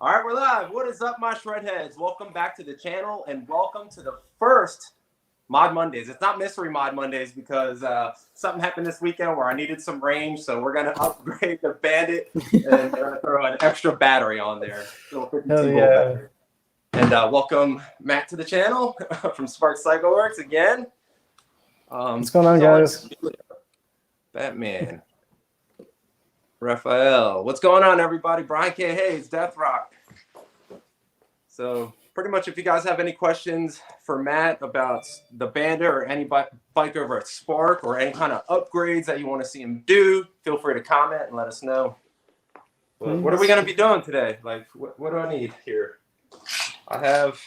All right, we're live. What is up, my shred heads? Welcome back to the channel and welcome to the first Mod Mondays. It's not Mystery Mod Mondays because something happened this weekend where I needed some range, so we're gonna upgrade the Bandit and we're gonna throw an extra battery on there. Little 52 volt battery. And welcome Matt to the channel from Spark Cycleworks again. What's going on, guys? Batman. Raphael. What's going on, everybody? Brian K. Hayes, Death Rock. So pretty much if you guys have any questions for Matt about the Bandit or any bike over at Spark or any kind of upgrades that you want to see him do, feel free to comment and let us know. What are we going to be doing today? Like, what do I need here? I have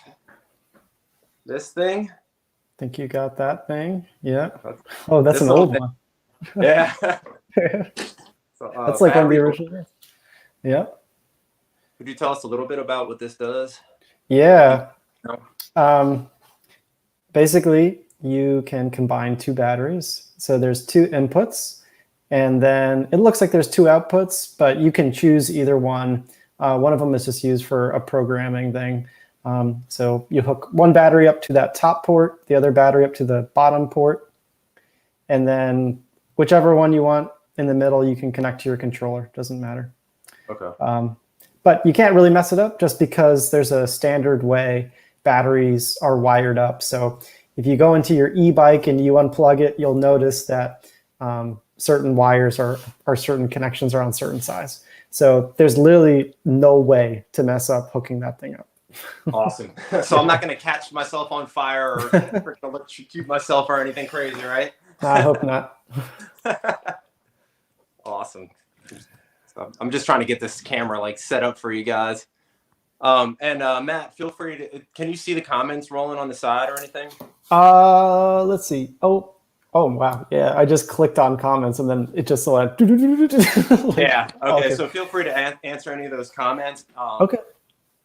this thing. I think you got that thing. Yeah. Oh, that's an old one. Yeah. So, that's like one of the original. Yeah. Could you tell us a little bit about what this does? Yeah. Basically, you can combine two batteries. So there's two inputs, and then it looks like there's two outputs, but you can choose either one. One of them is just used for a programming thing. So you hook one battery up to that top port, the other battery up to the bottom port, and then whichever one you want in the middle, you can connect to your controller. Doesn't matter. Okay. But you can't really mess it up just because there's a standard way batteries are wired up. So if you go into your e-bike and you unplug it, you'll notice that certain wires or certain connections are on certain size. So there's literally no way to mess up hooking that thing up. Awesome. So I'm not going to catch myself on fire or electrocute myself or anything crazy, right? I hope not. Awesome. So I'm just trying to get this camera like set up for you guys. Matt, feel free to, can you see the comments rolling on the side or anything? Let's see. Oh wow. Yeah, I just clicked on comments and then it just went. Yeah. Okay. So feel free to answer any of those comments. Okay.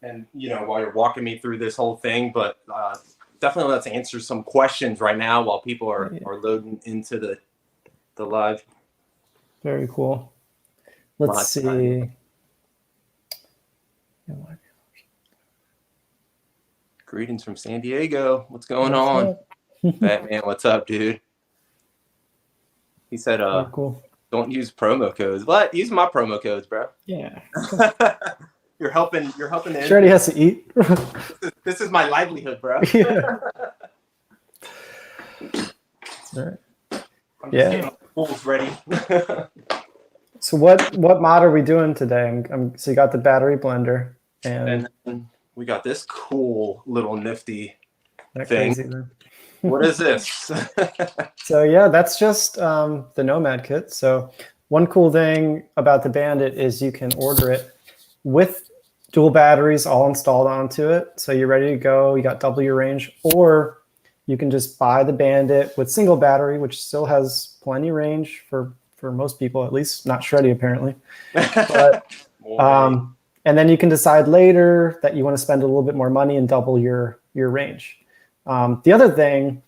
And while you're walking me through this whole thing, but definitely let's answer some questions right now while people are loading into the live. Very cool. Let's see. Greetings from San Diego. What's going on? Batman, what's up, dude? He said, cool. Don't use promo codes. What? Use my promo codes, bro. Yeah. You're helping the Shreddie has to eat. This is my livelihood, bro. Yeah. All right. I'm just getting the pools ready. So what mod are we doing today? So you got the battery blender and we got this cool little nifty thing. Crazy, then. What is this? So yeah, that's just the Nomad kit. So one cool thing about the Bandit is you can order it with dual batteries all installed onto it. So you're ready to go. You got double your range, or you can just buy the Bandit with single battery, which still has plenty range for most people, at least not Shreddie apparently. But, and then you can decide later that you want to spend a little bit more money and double your range. The other thing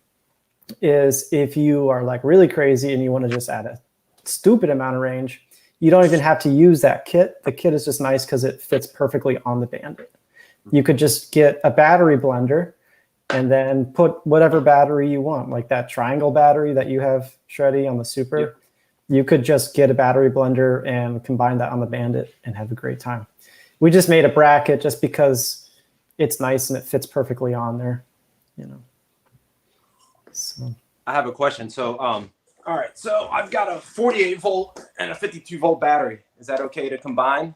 is if you are like really crazy and you want to just add a stupid amount of range, you don't even have to use that kit. The kit is just nice because it fits perfectly on the Bandit. You could just get a battery blender and then put whatever battery you want, like that triangle battery that you have, Shreddie, on the Super. Yep. You could just get a battery blender and combine that on the Bandit and have a great time. We just made a bracket just because it's nice and it fits perfectly on there, So I have a question. So, all right. So I've got a 48 volt and a 52 volt battery. Is that okay to combine?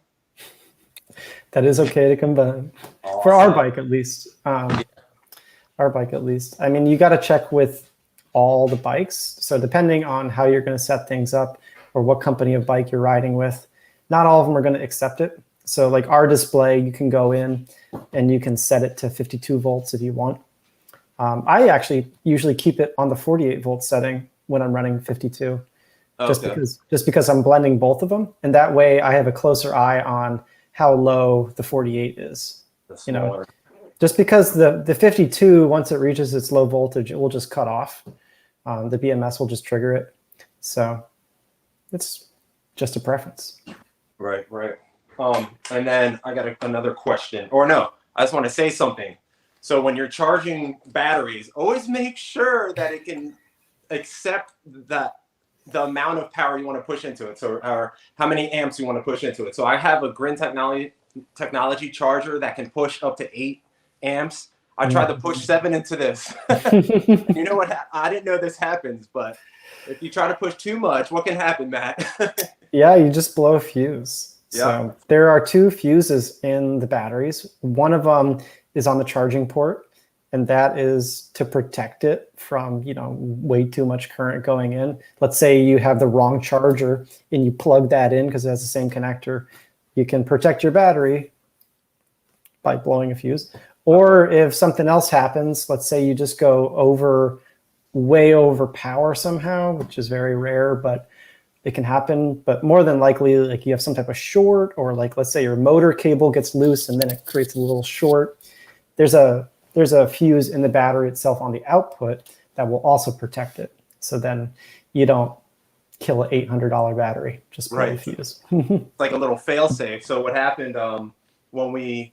That is okay to combine. Awesome. For our bike, at least. Our bike, at least. I mean, you got to check with all the bikes. So depending on how you're going to set things up or what company of bike you're riding with, not all of them are going to accept it. So like our display, you can go in and you can set it to 52 volts if you want. I actually usually keep it on the 48 volt setting when I'm running 52, just because I'm blending both of them. And that way I have a closer eye on how low the 48 is, just because the 52, once it reaches its low voltage, it will just cut off. The BMS will just trigger it. So it's just a preference. Right. And then I got another question. Or no, I just want to say something. So when you're charging batteries, always make sure that it can accept the amount of power you want to push into it. So, or how many amps you want to push into it. So I have a Grin technology charger that can push up to 8 amps. I tried to push 7 into this. You know what? I didn't know this happens, but if you try to push too much, what can happen, Matt? Yeah, you just blow a fuse. Yeah. So there are 2 fuses in the batteries. One of them is on the charging port, and that is to protect it from, you know, way too much current going in. Let's say you have the wrong charger and you plug that in because it has the same connector. You can protect your battery by blowing a fuse. Or if something else happens, let's say you just go way over power somehow, which is very rare, but it can happen. But more than likely, like you have some type of short, or like, let's say your motor cable gets loose and then it creates a little short. There's a fuse in the battery itself on the output that will also protect it. So then you don't kill an $800 battery, just blow a fuse. Like a little fail safe. So what happened when we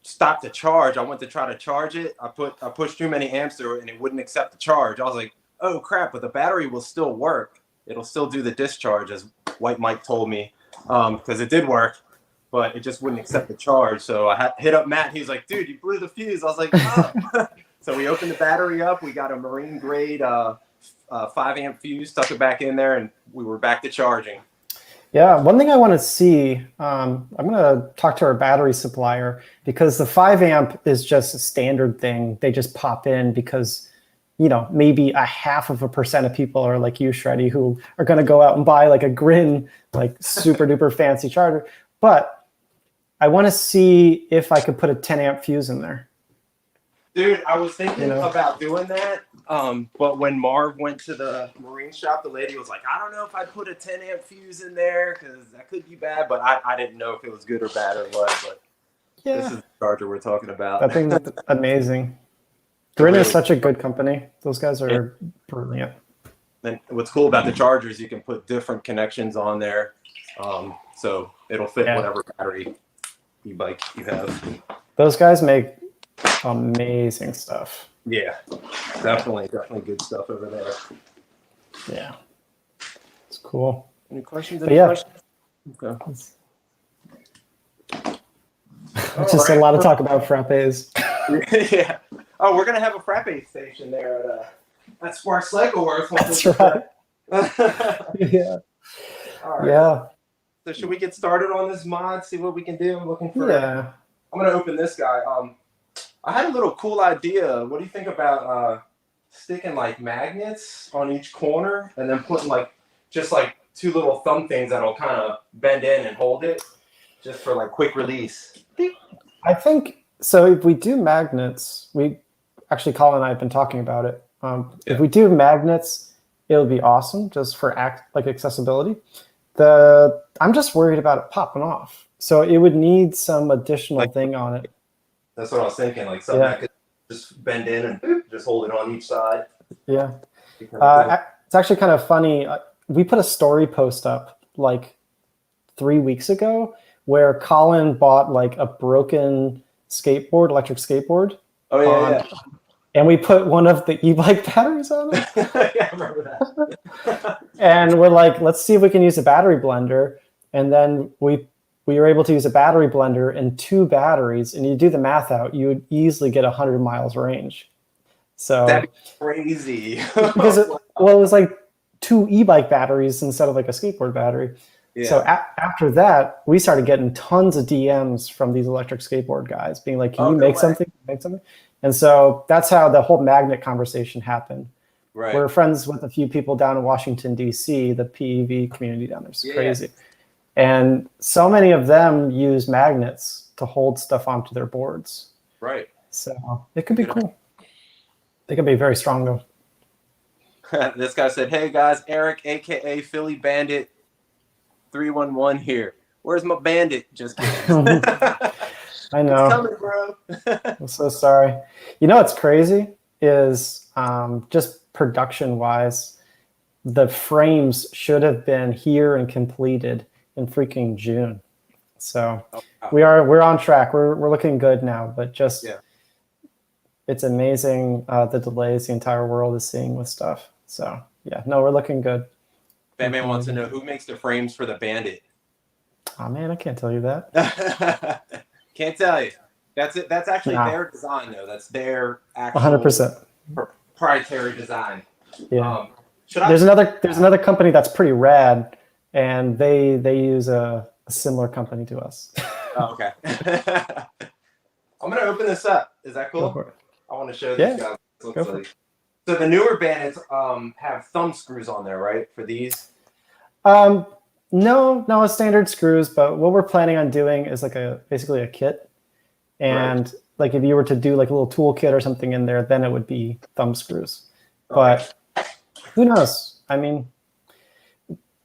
stopped the charge, I went to try to charge it. I pushed too many amps through it and it wouldn't accept the charge. I was like, oh crap, but the battery will still work. It'll still do the discharge, as White Mike told me, because it did work, but it just wouldn't accept the charge. So I hit up Matt. He's like, dude, you blew the fuse. I was like, oh. So we opened the battery up. We got a marine grade 5 amp fuse, stuck it back in there, and we were back to charging. Yeah, one thing I want to see, I'm going to talk to our battery supplier, because the 5 amp is just a standard thing. They just pop in because, you know, maybe 0.5% of people are like you, Shreddie, who are going to go out and buy like a Grin, like super duper fancy charger. But I want to see if I could put a 10 amp fuse in there. Dude, I was thinking about doing that, but when Marv went to the marine shop, the lady was like, I don't know if I'd put a 10 amp fuse in there because that could be bad, but I didn't know if it was good or bad or what, but yeah. This is the charger we're talking about. I think that's amazing. Grin is such a good company. Those guys are brilliant. And what's cool about the chargers, you can put different connections on there, so it'll fit whatever battery e-bike you have. Those guys make amazing stuff. Yeah, definitely good stuff over there. Yeah, it's cool. Any questions? Okay. Just a lot of talk about frappes. Yeah. Oh, we're gonna have a frappe station there at Spark Cycleworks. That's right. Yeah. All right. Yeah. So should we get started on this mod? See what we can do. I'm looking for. Yeah. I'm gonna open this guy. I had a little cool idea. What do you think about sticking like magnets on each corner and then putting just 2 little thumb things that'll kind of bend in and hold it, just for like quick release? I think so. If we do magnets, Colin and I have been talking about it. If we do magnets, it'll be awesome just for accessibility. I'm just worried about it popping off. So it would need some additional thing on it. That's what I was thinking, like something that could just bend in and just hold it on each side. Yeah. It's actually kind of funny. We put a story post up like 3 weeks ago where Colin bought like a broken electric skateboard. Oh, yeah. And we put one of the e-bike batteries on it. Yeah, I remember that. And we're like, let's see if we can use a battery blender. And then we were able to use a battery blender and 2 batteries, and you do the math out, you would easily get 100 miles range. So that'd be crazy. Because it was like 2 e-bike batteries instead of like a skateboard battery. Yeah. So after that, we started getting tons of DMs from these electric skateboard guys being like, can you make something? And so that's how the whole magnet conversation happened. Right. We're friends with a few people down in Washington, D.C., the PEV community down there. It's crazy. And so many of them use magnets to hold stuff onto their boards. Right. So it could be cool. They could be very strong though. This guy said, hey guys, Eric, AKA Philly Bandit 311 here. Where's my bandit? Just kidding. I know. It's coming, bro. I'm so sorry. You know what's crazy is just production wise, the frames should have been here and completed in freaking June. So Oh, wow. we're on track. We're looking good now, but just Yeah. it's amazing the delays the entire world is seeing with stuff. So yeah, no, we're looking good. Batman wants to know who makes the frames for the Bandit. Oh man, I can't tell you that. Can't tell you. That's it. That's actually their design, though. That's their actual 100%. proprietary design. Yeah. There's another company that's pretty rad, and they use a similar company to us. Oh, okay. I'm gonna open this up. Is that cool? Go for it. I want to show these guys what it looks like. So the newer Bandits have thumb screws on there, right? For these? No, standard screws. But what we're planning on doing is like basically a kit, and like if you were to do like a little toolkit or something in there, then it would be thumb screws. But who knows? I mean,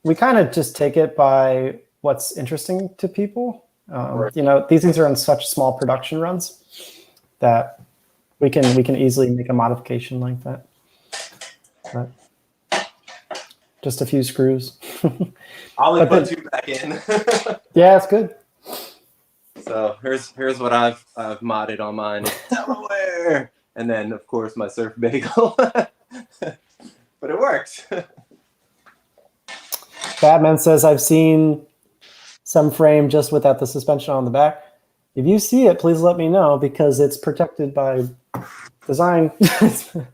we kind of just take it by what's interesting to people. You know, these things are in such small production runs that we can easily make a modification like that. But just a few screws. I'll put two back in. Yeah, it's good. So here's what I've modded on mine. Delaware, and then of course my surf bagel. But it works. Batman says, I've seen some frame just without the suspension on the back. If you see it, please let me know because it's protected by design.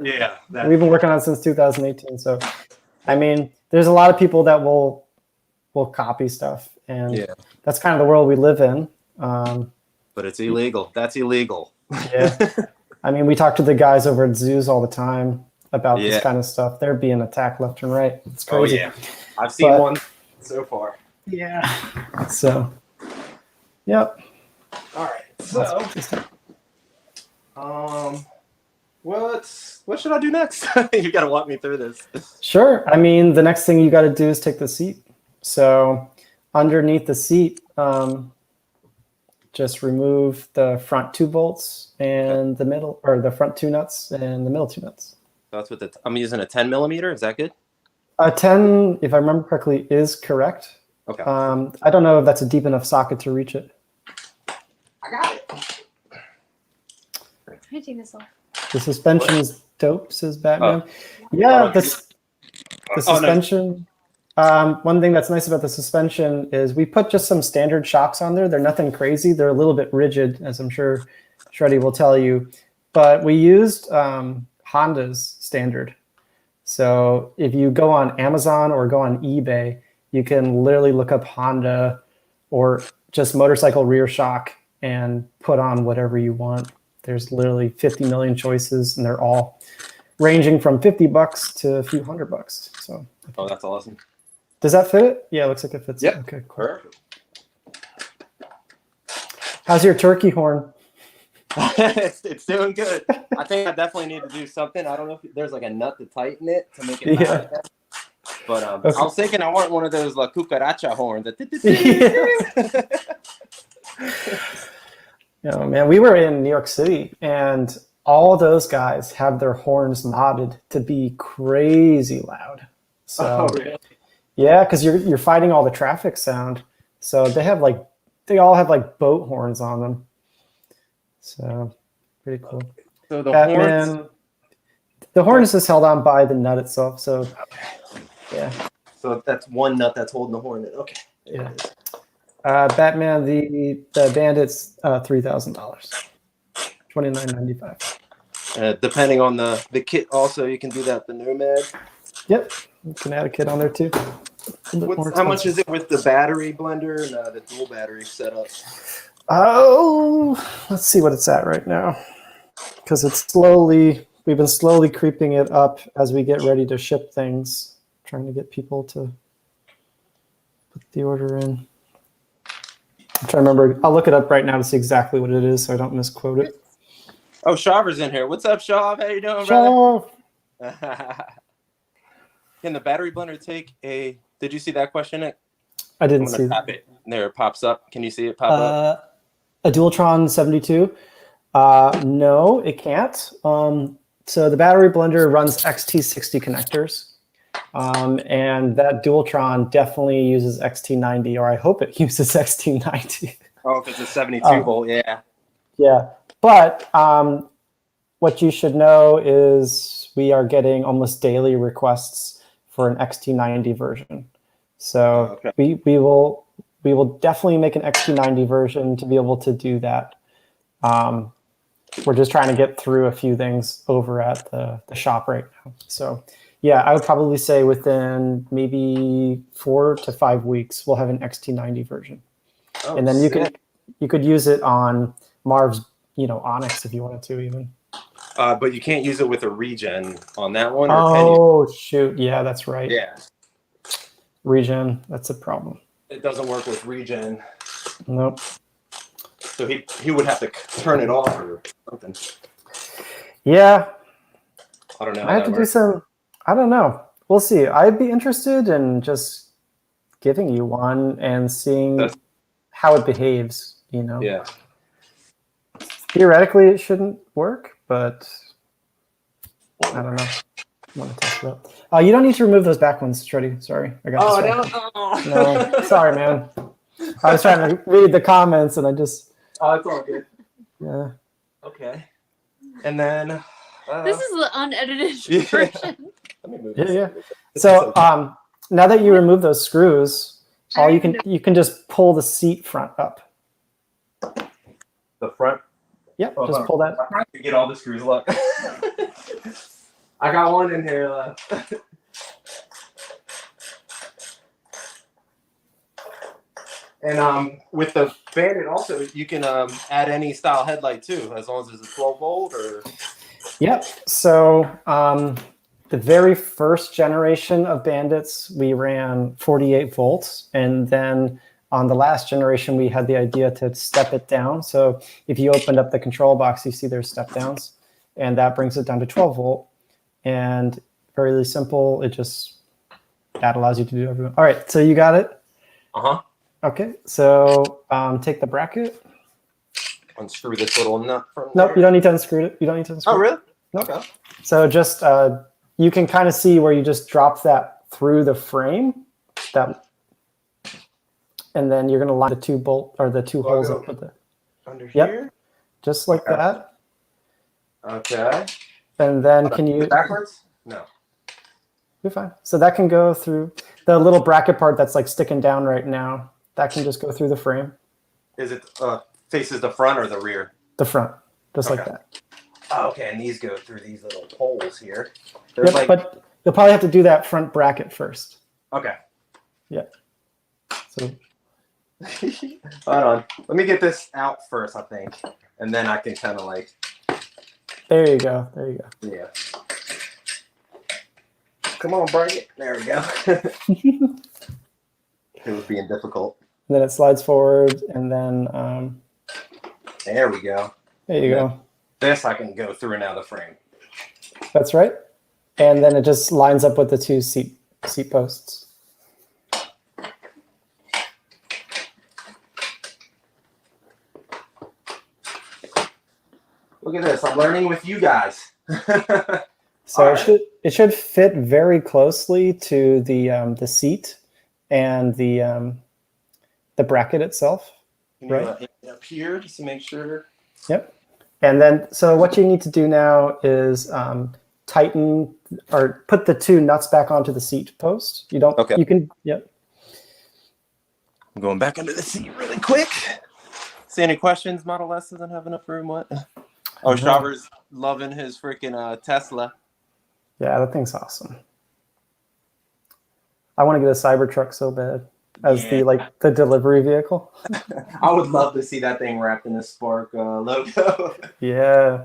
Yeah. We've been working on it since 2018. So, I mean, there's a lot of people that will copy stuff. And that's kind of the world we live in. But it's illegal. That's illegal. Yeah. I mean, we talk to the guys over at zoos all the time about this kind of stuff. They're being attacked left and right. It's crazy. Oh, yeah. I've seen one so far. Yeah. So, yep. All right. So, what should I do next? You got to walk me through this. Sure. I mean, the next thing you got to do is take the seat. So, underneath the seat, just remove the front 2 bolts and the middle, or the front 2 nuts and the middle 2 nuts. That's what I'm using a 10 millimeter. Is that good? A 10, if I remember correctly, is correct. Okay. I don't know if that's a deep enough socket to reach it. I got it. I'm taking this off. The suspension is dope, says Batman. Yeah, the suspension. One thing that's nice about the suspension is we put just some standard shocks on there. They're nothing crazy. They're a little bit rigid, as I'm sure Shreddie will tell you. But we used Honda's standard. So if you go on Amazon or go on eBay, you can literally look up Honda or just motorcycle rear shock and put on whatever you want. There's literally 50 million choices, and they're all ranging from $50 to a few $100. So. Oh, that's awesome. Does that fit it? Yeah, it looks like it fits. Yep. Okay, cool. Perfect. How's your turkey horn? It's doing good. I think I definitely need to do something. I don't know if there's like a nut to tighten it to make it loud again. But I was thinking I want one of those La Cucaracha horns. Oh, man, we were in New York City, and all those guys have their horns modded to be crazy loud. So, really? Yeah, because you're fighting all the traffic sound. So they all have like boat horns on them. So pretty cool. So the horn is just held on by the nut itself. So yeah. So that's one nut that's holding the horn in. Okay. Yeah. Batman, the Bandit's $3,000, $29.95. Depending on the kit, also you can do that. The Nomad. Yep, you can add a kit on there too. How much is it with the battery blender and the dual battery setup? Oh, let's see what it's at right now, because we've been slowly creeping it up as we get ready to ship things, trying to get people to put the order in. I'm trying to remember. I'll look it up right now to see exactly what it is so I don't misquote it. Oh, Shaver's in here. What's up, Shav? How you doing, brother? Can the battery blender take a... Did you see that question, Nick? I didn't see that. It. There, it pops up. Can you see it pop up? A Dualtron 72? No, it can't. So the battery blender runs XT60 connectors. And that Dualtron definitely uses XT90, or I hope it uses XT90. Oh, if it's a 72 volt, yeah. Yeah, but what you should know is we are getting almost daily requests for an XT90 version. So we will definitely make an XT90 version to be able to do that. We're just trying to get through a few things over at the shop right now. So yeah, I would probably say within maybe 4 to 5 weeks, we'll have an XT90 version. Oh, and then you could use it on Marv's, Onyx if you wanted to even. But you can't use it with a regen on that one. Oh, shoot. Yeah, that's right. Yeah. Regen, that's a problem. It doesn't work with regen. Nope. So he would have to turn it off or something. Yeah. I don't know. I have to do some, I don't know. We'll see. I'd be interested in just giving you one and seeing how it behaves, Yeah. Theoretically, it shouldn't work, but I don't know. I want to test it out. You don't need to remove those back ones, Shreddie. Sorry, I got this one. No, sorry, man. I was trying to read the comments, and I just. Oh, it's all good. Yeah. Okay. And then. This is the unedited version. Let me move this. Yeah. So now that you remove those screws, you can just pull the seat front up. The front. Yep, just pull that. I'm trying to get all the screws. Look, I got one in here left. And with the Bandit also, you can add any style headlight too, as long as it's a 12 volt or. Yep. So the very first generation of Bandits, we ran 48 volts, and then on the last generation, we had the idea to step it down. So if you opened up the control box, you see there's step downs, and that brings it down to 12 volt. And very simple. That allows you to do everything. All right, so you got it? Uh-huh. Okay, so take the bracket. Unscrew this little nut from Nope, there. you don't need to unscrew it. You don't need to unscrew it. Oh, really? Nope. Okay. So just, you can kind of see where you just drop that through the frame. And then you're going to line the two holes up with under here? Just like that. Okay. And then can you backwards? No. You're fine. So that can go through the little bracket part that's like sticking down right now. That can just go through the frame. Is it faces the front or the rear? The front, just like that. Oh, okay, and these go through these little holes here. Yep, but you'll probably have to do that front bracket first. Okay. Yeah. So. Hold on. Let me get this out first, I think. And then I can kind of like. There you go. There you go. Yeah. Come on, bring it. There we go. It was being difficult. And then it slides forward, and then. There we go. There you go. This I can go through and out of the frame. That's right. And then it just lines up with the two seat posts. Look at this. I'm learning with you guys. So it should fit very closely to the seat and the bracket itself. Can you, right up here just to make sure. Yep. And then so what you need to do now is tighten or put the two nuts back onto the seat post. You don't. Okay. You can. Yep. I'm going back under the seat really quick. See any questions? Model S doesn't have enough room. What? Oh, Shriver's loving his freaking Tesla. Yeah, that thing's awesome. I want to get a Cybertruck so bad as the delivery vehicle. I would love to see that thing wrapped in a Spark logo. Yeah.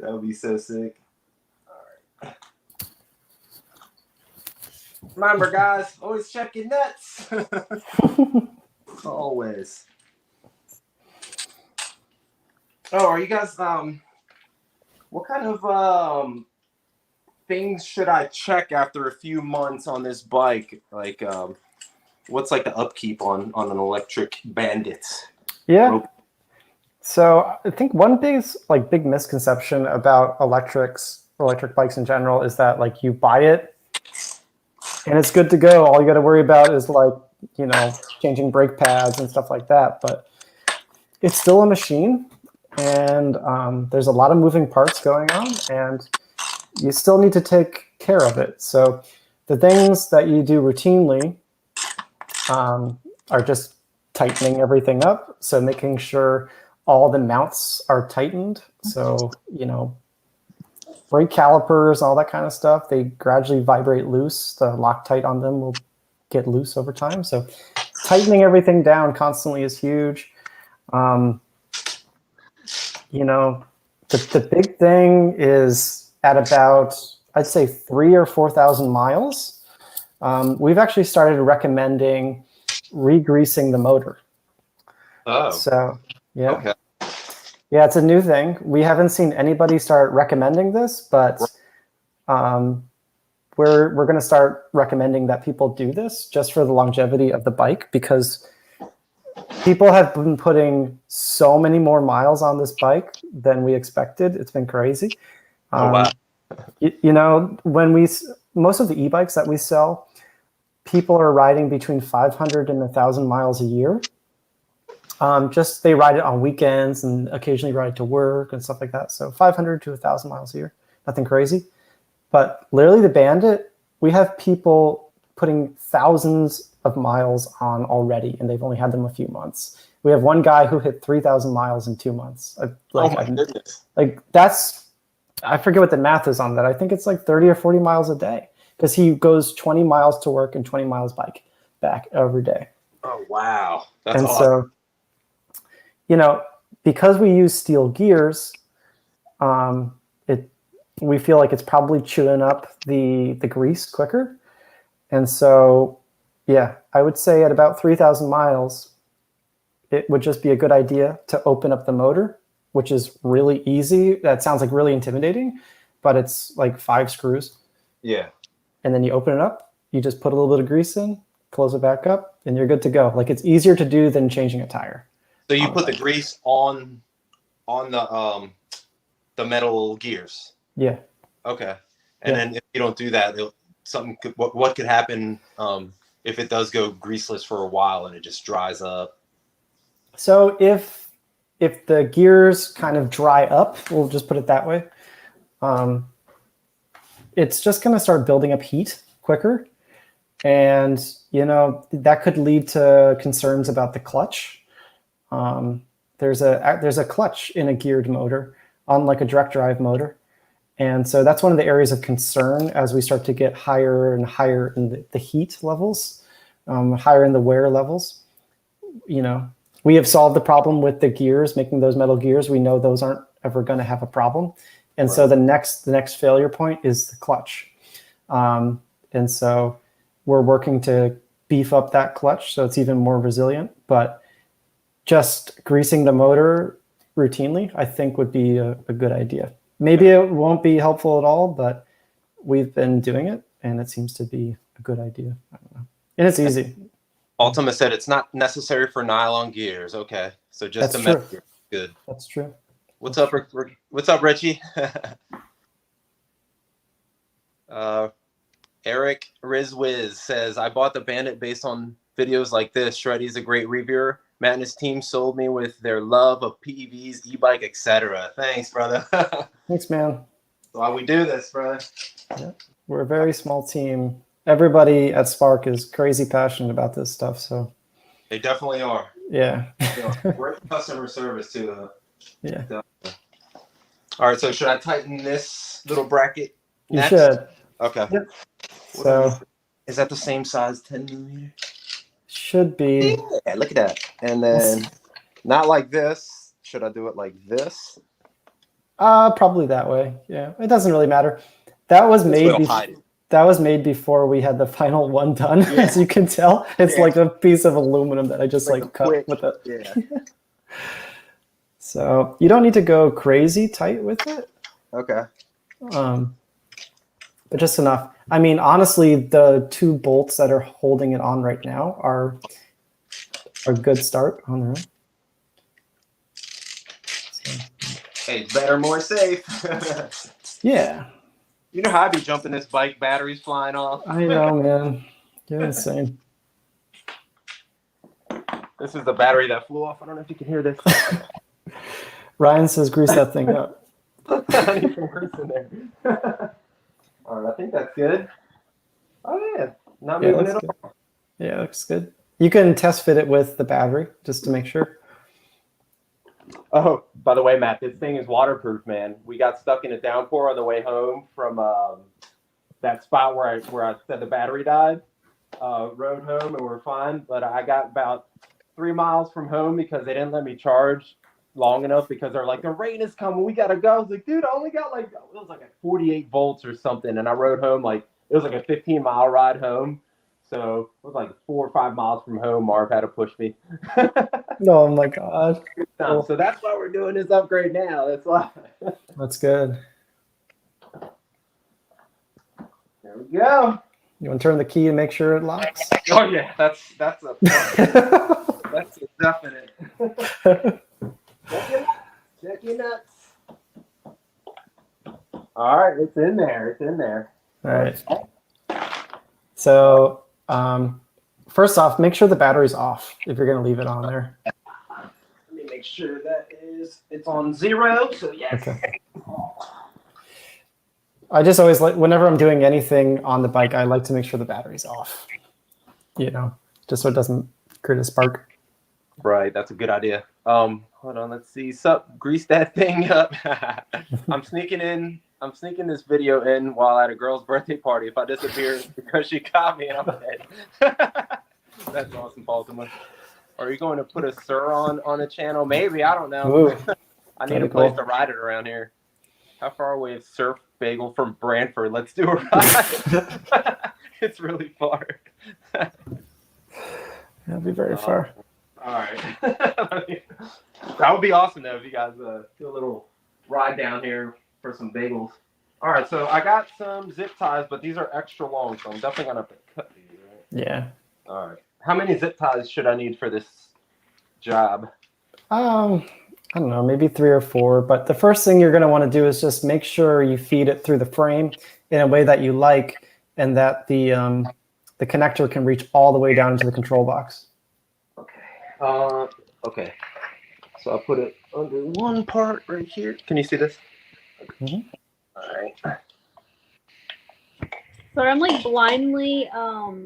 That would be so sick. All right. Remember, guys, always check your nuts. Always. Oh, are you guys what kind of things should I check after a few months on this bike? Like what's like the upkeep on an electric Bandit? Yeah. So I think one big misconception about electric bikes in general is that like you buy it and it's good to go. All you got to worry about is like, you know, changing brake pads and stuff like that. But it's still a machine, and there's a lot of moving parts going on, and you still need to take care of it. So the things that you do routinely are just tightening everything up. So making sure all the mounts are tightened. So, you know, brake calipers, all that kind of stuff, they gradually vibrate loose. The Loctite on them will get loose over time. So tightening everything down constantly is huge. You know, the big thing is at about, I'd say 3,000 or 4,000 miles. We've actually started recommending re-greasing the motor. Oh. So, yeah. Okay. Yeah, it's a new thing. We haven't seen anybody start recommending this, but we're going to start recommending that people do this just for the longevity of the bike, because people have been putting so many more miles on this bike than we expected. It's been crazy. Oh, wow. You know, most of the e-bikes that we sell, people are riding between 500 and 1,000 miles a year. Just they ride it on weekends and occasionally ride to work and stuff like that. So 500 to 1,000 miles a year, nothing crazy. But literally the Bandit, we have people putting thousands of miles on already, and they've only had them a few months. We have one guy who hit 3,000 miles in 2 months. Oh my goodness. Like I forget what the math is on that. I think it's like 30 or 40 miles a day, because he goes 20 miles to work and 20 miles back every day. Oh, wow. That's and awesome. So, you know, because we use steel gears, we feel like it's probably chewing up the grease quicker. And so, yeah, I would say at about 3,000 miles, it would just be a good idea to open up the motor, which is really easy. That sounds like really intimidating, but it's like 5 screws. Yeah. And then you open it up, you just put a little bit of grease in, close it back up, and you're good to go. Like, it's easier to do than changing a tire. So you put the grease on the metal gears. Yeah. Okay. And then if you don't do that, what could happen if it does go greaseless for a while and it just dries up? So if the gears kind of dry up, we'll just put it that way, it's just going to start building up heat quicker. And, you know, that could lead to concerns about the clutch. There's a clutch in a geared motor, unlike a direct drive motor. And so that's one of the areas of concern as we start to get higher and higher in the heat levels, higher in the wear levels. You know, we have solved the problem with the gears, making those metal gears. We know those aren't ever going to have a problem. And so the next failure point is the clutch. And so we're working to beef up that clutch so it's even more resilient. But just greasing the motor routinely, I think, would be a good idea. Maybe it won't be helpful at all, but we've been doing it, and it seems to be a good idea. I don't know. And it's easy. Ultima said it's not necessary for nylon gears. Okay, so just That's a metal true. gear. Good. That's true. What's up, What's up, Richie? Eric Rizwiz says, I bought the Bandit based on videos like this. Shreddie's a great reviewer. Matt and his team sold me with their love of PEVs, e-bike, etc. Thanks, brother. Thanks, man. That's why we do this, brother. Yeah. We're a very small team. Everybody at Spark is crazy passionate about this stuff. So they definitely are. Yeah. We're customer service too. Yeah. All right. So should I tighten this little bracket next? You should. Okay. Yep. So is that the same size, 10 millimeter? Should be. Yeah, look at that. And then not like this. Should I do it like this? Probably that way. Yeah. It doesn't really matter. That was made. That was made before we had the final one done. Yeah. As you can tell, it's like a piece of aluminum that I just like cut with it. Yeah. So you don't need to go crazy tight with it. Okay. But just enough. I mean, honestly, the 2 bolts that are holding it on right now are a good start on their own. So. Hey, better, more safe. Yeah. You know how I be jumping this bike, batteries flying off. I know, man. You're insane. This is the battery that flew off. I don't know if you can hear this. Ryan says grease that thing up. I need some grease in there. All right, I think that's good. Oh yeah, not moving at all. Yeah, it looks good. You can test fit it with the battery just to make sure. Oh, by the way, Matt, this thing is waterproof, man. We got stuck in a downpour on the way home from that spot where I said the battery died. Rode home and we're fine, but I got about 3 miles from home because they didn't let me charge long enough because they're like, the rain is coming, we gotta go. I was like, dude, I only got like, it was like a 48 volts or something, and I rode home like, it was like a 15-mile ride home. So it was like 4 or 5 miles from home. Marv had to push me. Oh my god. So that's why we're doing this upgrade now. That's why. That's good. There we go. You want to turn the key and make sure it locks? Oh yeah, that's a that's a definite. Check your nuts. All right, it's in there. It's in there. All right. So first off, make sure the battery's off if you're going to leave it on there. Let me make sure that it's on 0. So yes. Okay. I just always like, whenever I'm doing anything on the bike, I like to make sure the battery's off. You know, just so it doesn't create a spark. Right, that's a good idea. Hold on, let's see. Sup, grease that thing up. I'm sneaking this video in while at a girl's birthday party. If I disappear, it's because she caught me and I'm dead. That's awesome, Baltimore. Are you going to put a Sir on the channel? Maybe, I don't know. I need a place to ride it around here. How far away is Surf Bagel from Brantford? Let's do a ride. It's really far. That'll be very far. All right. That would be awesome, though, if you guys do a little ride down here for some bagels. All right, so I got some zip ties, but these are extra long, so I'm definitely going to have to cut these, right? Yeah. All right. How many zip ties should I need for this job? I don't know, maybe 3 or 4. But the first thing you're going to want to do is just make sure you feed it through the frame in a way that you like, and that the connector can reach all the way down into the control box. Okay. Okay. So I'll put it under one part right here. Can you see this? Mm-hmm. All right. So I'm like blindly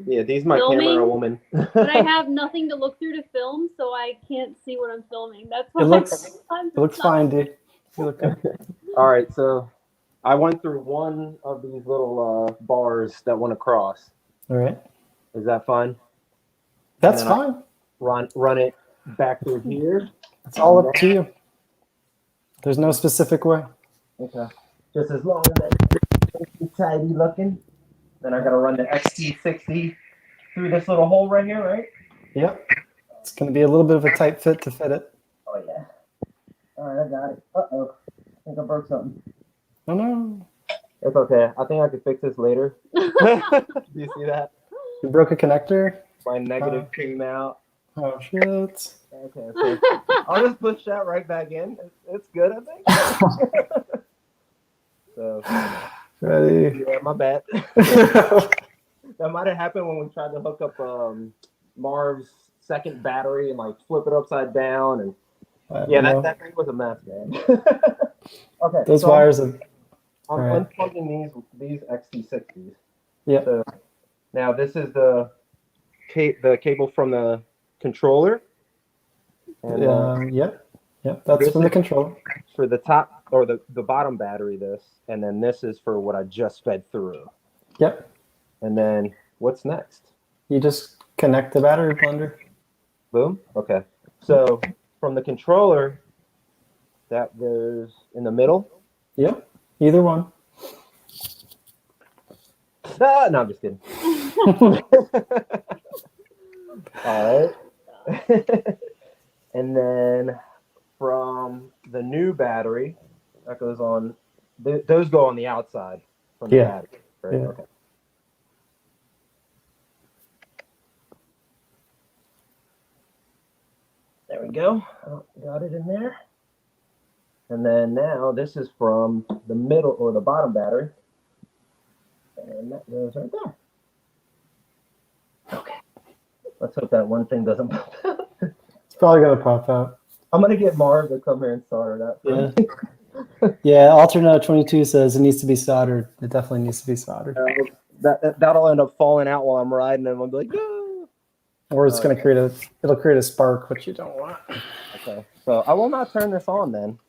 Yeah, these my filming, camera woman. but I have nothing to look through to film, so I can't see what I'm filming. That's why It looks fine, dude. You look good. All right, so I went through one of these little bars that went across. All right. Is that fine? That's fine. Run it back through here. It's all up to you. There's no specific way. Okay. Just as long as it's tidy looking. Then I gotta run the XT60 through this little hole right here, right? Yep. It's going to be a little bit of a tight fit to fit it. Oh yeah. All right, I got it. Uh-oh. I think I broke something. Oh no. It's okay. I think I can fix this later. Do you see that? You broke a connector? My negative came out. Oh shit. Okay, so I'll just push that right back in. It's good, I think. So, Ready? yeah, my bad. That might have happened when we tried to hook up Marv's second battery and like flip it upside down, and yeah, that thing was a mess, man. Okay, those so wires are. I'm right. unplugging these XT60s. Yeah. So now this is the cable from the controller. And, yep. That's from the controller. For the top or the bottom battery, this, and then this is for what I just fed through. Yep. And then what's next? You just connect the battery blender. Boom. Okay. So from the controller, that goes in the middle. Yep. Either one. Ah, no, I'm just kidding. All right. And then from the new battery, that goes on. Those go on the outside from the battery. Right? Yeah. Okay. There we go. Got it in there. And then now this is from the middle or the bottom battery. And that goes right there. Okay. Let's hope that one thing doesn't pop out. It's probably gonna pop out. I'm gonna get Marv to come here and solder that. Yeah. Yeah. Alternate 22 says it needs to be soldered. It definitely needs to be soldered. That'll end up falling out while I'm riding, and I'll be like, no. Or it's gonna create it'll create a spark, which you don't want. Okay. So I will not turn this on then.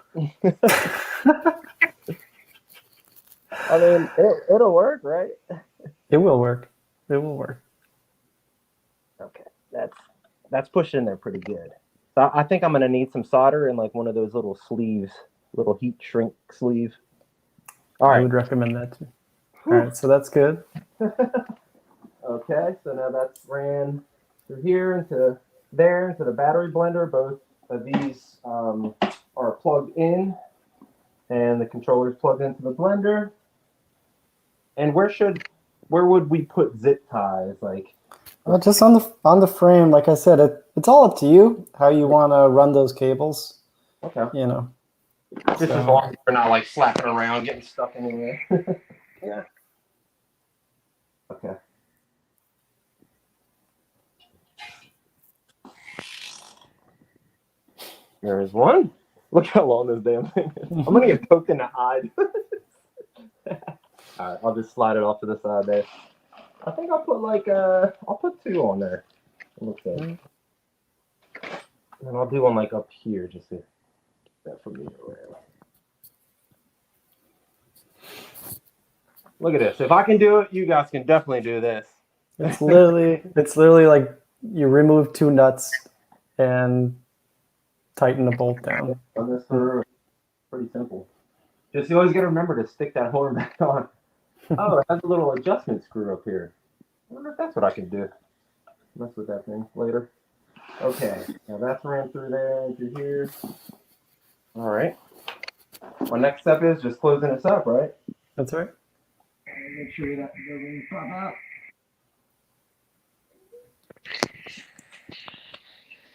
I mean, it'll work, right? It will work. It will work. Okay, that's pushed in there pretty good. So I think I'm gonna need some solder and like one of those little sleeves, little heat shrink sleeve. All I right. would recommend that too. All right, so that's good. Okay, so now that's ran through here into there into the battery blender. Both of these are plugged in, and the controller is plugged into the blender. And where would we put zip ties? Like, Well, just on the frame, like I said, it's all up to you how you want to run those cables. okay, You know, just as long as we're not like flapping around, getting stuck anywhere. Yeah. Okay. There is one. Look how long this damn thing is. I'm gonna get poked in the eye. All right, I'll just slide it off to the side there. I think I'll put like I'll put 2 on there. It looks good. And I'll do one like up here just to get that from me around. Look at this. If I can do it, you guys can definitely do this. it's literally like you remove 2 nuts and tighten the bolt down. On this screw, pretty simple. Just you always got to remember to stick that horn back on. Oh, it has a little adjustment screw up here. I wonder if that's what I can do. Mess with that thing later. Okay, now that's ran through there and through here. All right. My next step is just closing this up, right? That's right. Make sure that doesn't pop out.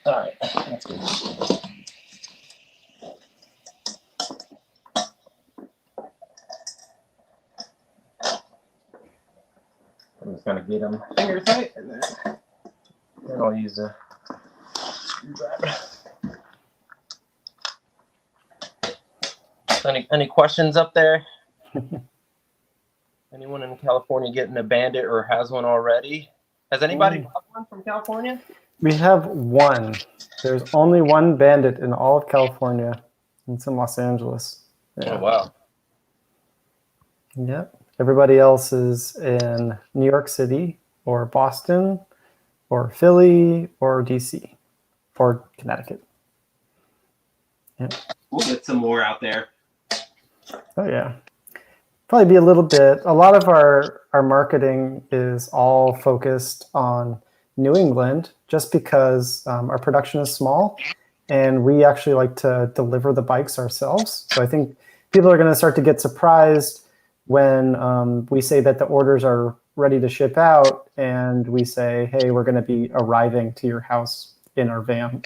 All right, that's good. I'm just gonna get them finger tight, and then I'll use a screwdriver. Any questions up there? Anyone in California getting a Bandit or has one already? Has anybody bought one from California? We have one. There's only one Bandit in all of California. It's in Los Angeles. Yeah. Oh, wow. Yep. Everybody else is in New York City or Boston or Philly or DC or Connecticut. Yep. We'll get some more out there. Oh, yeah. Probably be a little bit. A lot of our marketing is all focused on New England just because our production is small and we actually like to deliver the bikes ourselves. So I think people are going to start to get surprised when we say that the orders are ready to ship out and we say, hey, we're going to be arriving to your house in our van.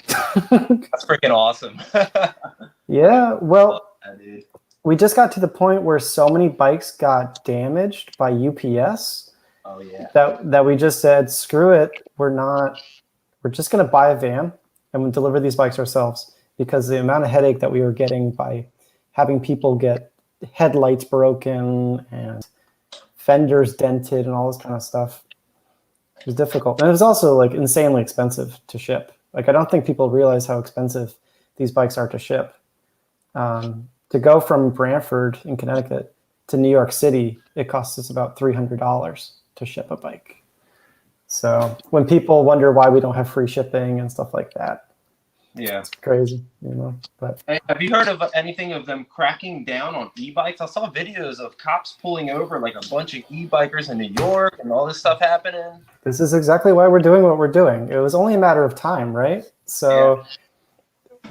That's freaking awesome. Yeah, well, we just got to the point where so many bikes got damaged by UPS. Oh yeah. That we just said, screw it. We're just going to buy a van and we deliver these bikes ourselves, because the amount of headache that we were getting by having people get headlights broken and fenders dented and all this kind of stuff, it was difficult. And it was also like insanely expensive to ship. Like, I don't think people realize how expensive these bikes are to ship. To go from Brantford in Connecticut to New York City, it costs us about $300 to ship a bike. So when people wonder why we don't have free shipping and stuff like that, Yeah. it's crazy, you know. But Hey, have you heard of anything of them cracking down on e-bikes? I saw videos of cops pulling over like a bunch of e-bikers in New York and all this stuff happening. this is exactly why we're doing what we're doing. It was only a matter of time, right? So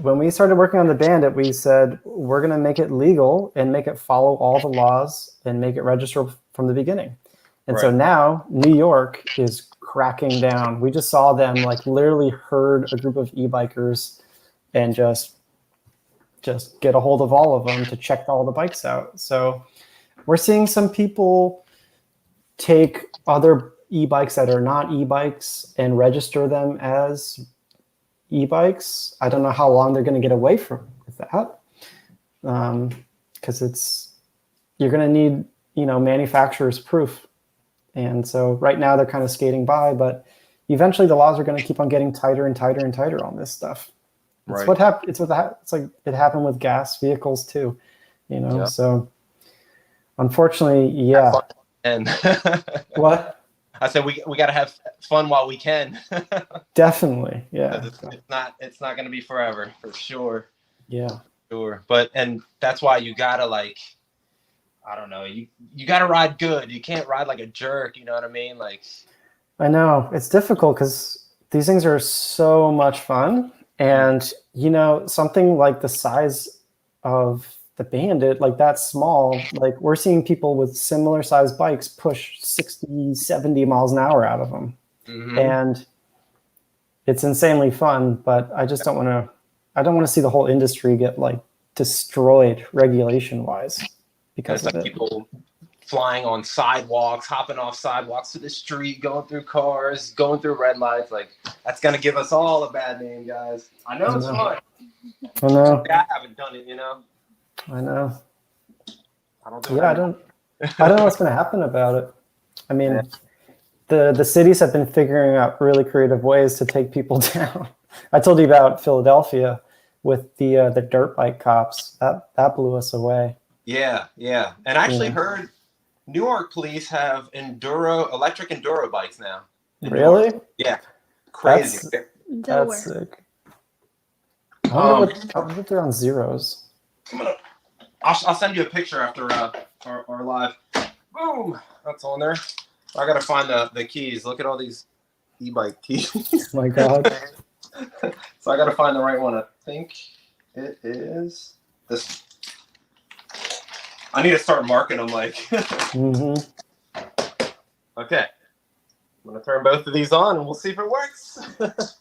when we started working on the Bandit, we said, we're going to make it legal and make it follow all the laws and make it register from the beginning. And so now New York is cracking down. We just saw them like literally herd a group of e-bikers and just get a hold of all of them to check all the bikes out. So we're seeing some people take other e-bikes that are not e-bikes and register them as e-bikes. I don't know how long they're going to get away from with that, because you're going to need, you know, manufacturer's proof. And so right now they're kind of skating by, but eventually the laws are going to keep on getting tighter and tighter and tighter on this stuff. It's Right. what happened. It's like it happened with gas vehicles too, you know. Yeah. So unfortunately, yeah. And What? I said we got to have fun while we can. Definitely, yeah. It's not going to be forever, for sure. Yeah. Sure. But and that's why you gotta, like, I don't know, you gotta ride good. You can't ride like a jerk, you know what I mean? Like, I know it's difficult because these things are so much fun, and you know, something like the size of the Bandit, like that small, like we're seeing people with similar sized bikes push 60, 70 miles an hour out of them. And it's insanely fun, but I just don't want to see the whole industry get like destroyed regulation wise because of it. People flying on sidewalks, hopping off sidewalks to the street, going through cars, going through red lights. Like, that's going to give us all a bad name, guys. I know it's fun. I know. I haven't done it, you know? I know. I don't do it. Yeah, I don't know what's going to happen about it. I mean, the cities have been figuring out really creative ways to take people down. I told you about Philadelphia with the dirt bike cops. That blew us away. Yeah. And I actually heard Newark police have electric enduro bikes now. Really? Yeah. Crazy. That's sick. I wonder if they're on zeros. I'll send you a picture after our live. Boom! That's on there. I gotta find the keys. Look at all these e-bike keys. Oh my God. So I gotta find the right one. I think it is this. I need to start marking them like. Okay. I'm gonna turn both of these on and we'll see if it works.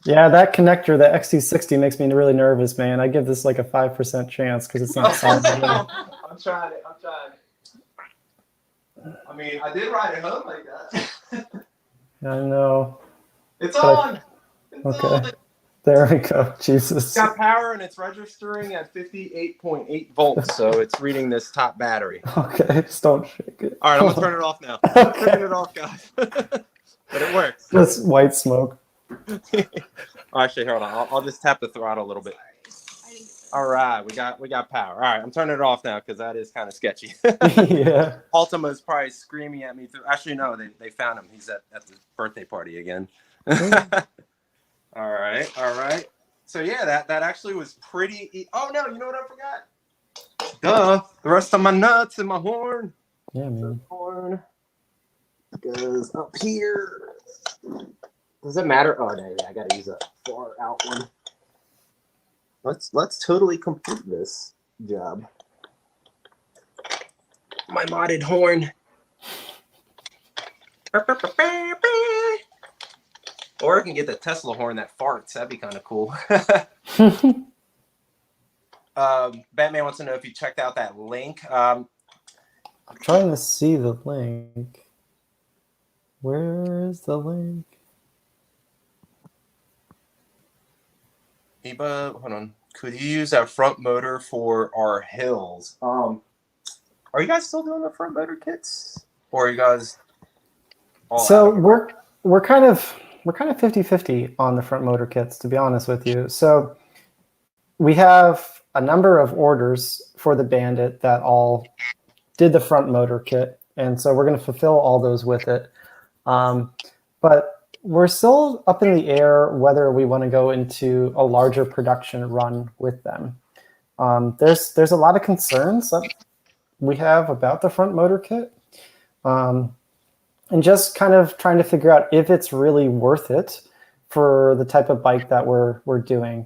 Yeah, that connector, the XT60, makes me really nervous, man. I give this like a 5% chance because it's not solid. I'm trying it. I mean, I did ride it home like that. I know. It's on. Okay. On. There we go. Jesus. It's got power and it's registering at 58.8 volts, so it's reading this top battery. Okay, just don't shake it. All right, I'm gonna turn it off now. Okay. I'm turning it off, guys. But it works. Just white smoke. Actually, hold on. I'll just tap the throttle a little bit. All right, we got power. All right, I'm turning it off now because that is kind of sketchy. Yeah. Ultima is probably screaming at me through. Actually, no, they found him. He's at the birthday party again. All right. So yeah, that actually was pretty. Oh no, you know what I forgot? Duh, the rest of my nuts and my horn. Yeah, man. The horn goes up here. Does it matter? Oh no, yeah, I gotta use a far out one. Let's totally complete this job. My modded horn. Or I can get the Tesla horn that farts. That'd be kind of cool. Batman wants to know if you checked out that link. I'm trying to see the link. Where is the link? Eba, hold on. Could you use that front motor for our hills? Are you guys still doing the front motor kits? Or are you guys all So out of we're kind of 50-50 on the front motor kits, to be honest with you. So we have a number of orders for the Bandit that all did the front motor kit, and so we're going to fulfill all those with it. But we're still up in the air whether we want to go into a larger production run with them. There's a lot of concerns that we have about the front motor kit. And just kind of trying to figure out if it's really worth it for the type of bike that we're doing.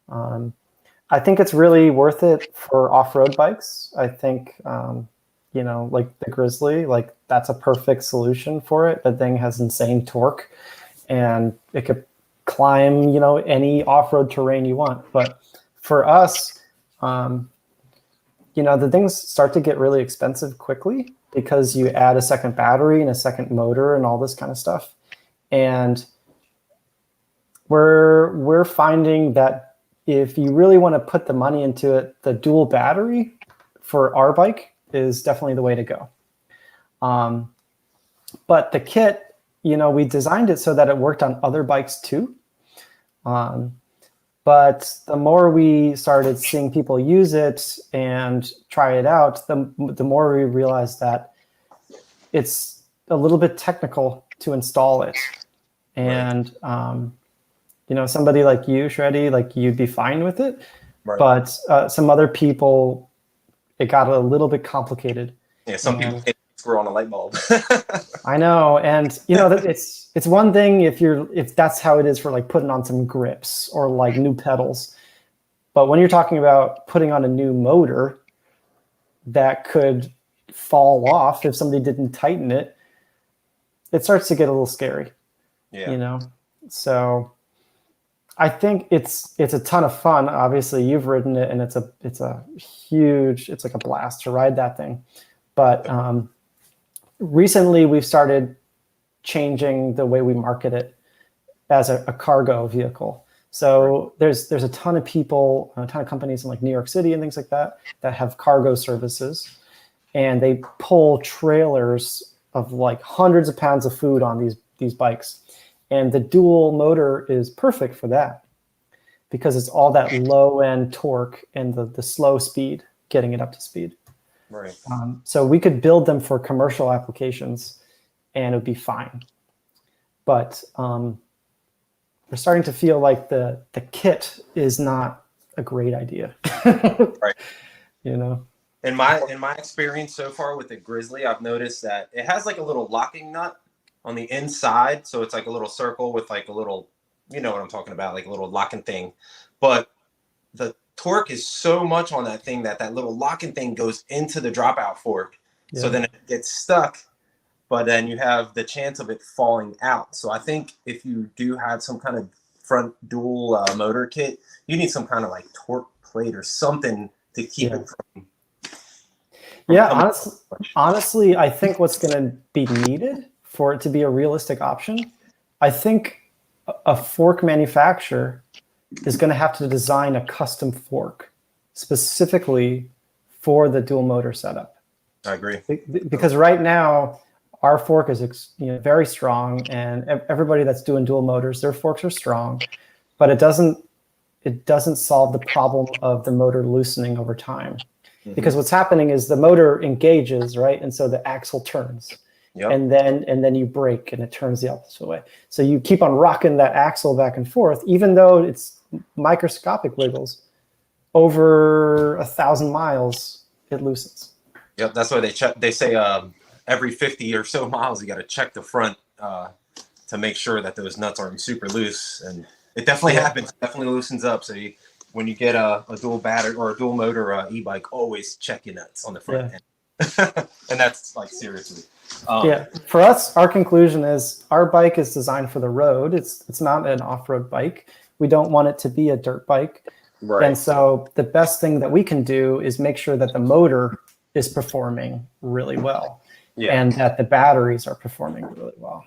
I think it's really worth it for off-road bikes. I think, you know, like the Grizzly, like that's a perfect solution for it. That thing has insane torque and it could climb, you know, any off-road terrain you want. But for us, you the things start to get really expensive quickly because you add a second battery and a second motor and all this kind of stuff. And we're finding that if you really want to put the money into it, the dual battery for our bike is definitely the way to go. But the kit, we designed it so that it worked on other bikes too. But the more we started seeing people use it and try it out, the more we realized that it's a little bit technical to install it. And, somebody like you, Shreddie, like you'd be fine with it. Right. But some other people, it got a little bit complicated. Yeah, some people can't screw on a light bulb. I know, and it's one thing if that's how it is for like putting on some grips or like new pedals, but when you're talking about putting on a new motor that could fall off if somebody didn't tighten it, it starts to get a little scary. Yeah. So I think it's a ton of fun. Obviously, you've ridden it, and it's like a blast to ride that thing. But recently, we've started changing the way we market it as a cargo vehicle. So there's a ton of people, a ton of companies in like New York City and things like that have cargo services, and they pull trailers of like hundreds of pounds of food on these bikes. And the dual motor is perfect for that because it's all that low end torque and the slow speed, getting it up to speed. Right. So we could build them for commercial applications and it would be fine. But we're starting to feel like the kit is not a great idea. Right. In my experience so far with the Grizzly, I've noticed that it has like a little locking nut on the inside. So it's like a little circle with like a little, you know what I'm talking about, like a little locking thing. But the torque is so much on that thing that little locking thing goes into the dropout fork. Yeah. So then it gets stuck, but then you have the chance of it falling out. So I think if you do have some kind of front dual motor kit, you need some kind of like torque plate or something to keep it from honestly, I think what's going to be needed for it to be a realistic option, I think a fork manufacturer is going to have to design a custom fork specifically for the dual motor setup. I agree. Because right now, our fork is very strong, and everybody that's doing dual motors, their forks are strong, but it doesn't solve the problem of the motor loosening over time. Mm-hmm. Because what's happening is the motor engages, right? And so the axle turns. Yep. And then you brake and it turns the opposite way. So you keep on rocking that axle back and forth, even though it's microscopic wiggles. Over 1,000 miles, it loosens. Yep, that's why they say every 50 or so miles you got to check the front to make sure that those nuts aren't super loose. And it definitely happens. It definitely loosens up. So when you get a dual battery or a dual motor e-bike, always check your nuts on the front end. And that's like seriously. For us, our conclusion is our bike is designed for the road. It's not an off-road bike. We don't want it to be a dirt bike. Right. And so the best thing that we can do is make sure that the motor is performing really well and that the batteries are performing really well.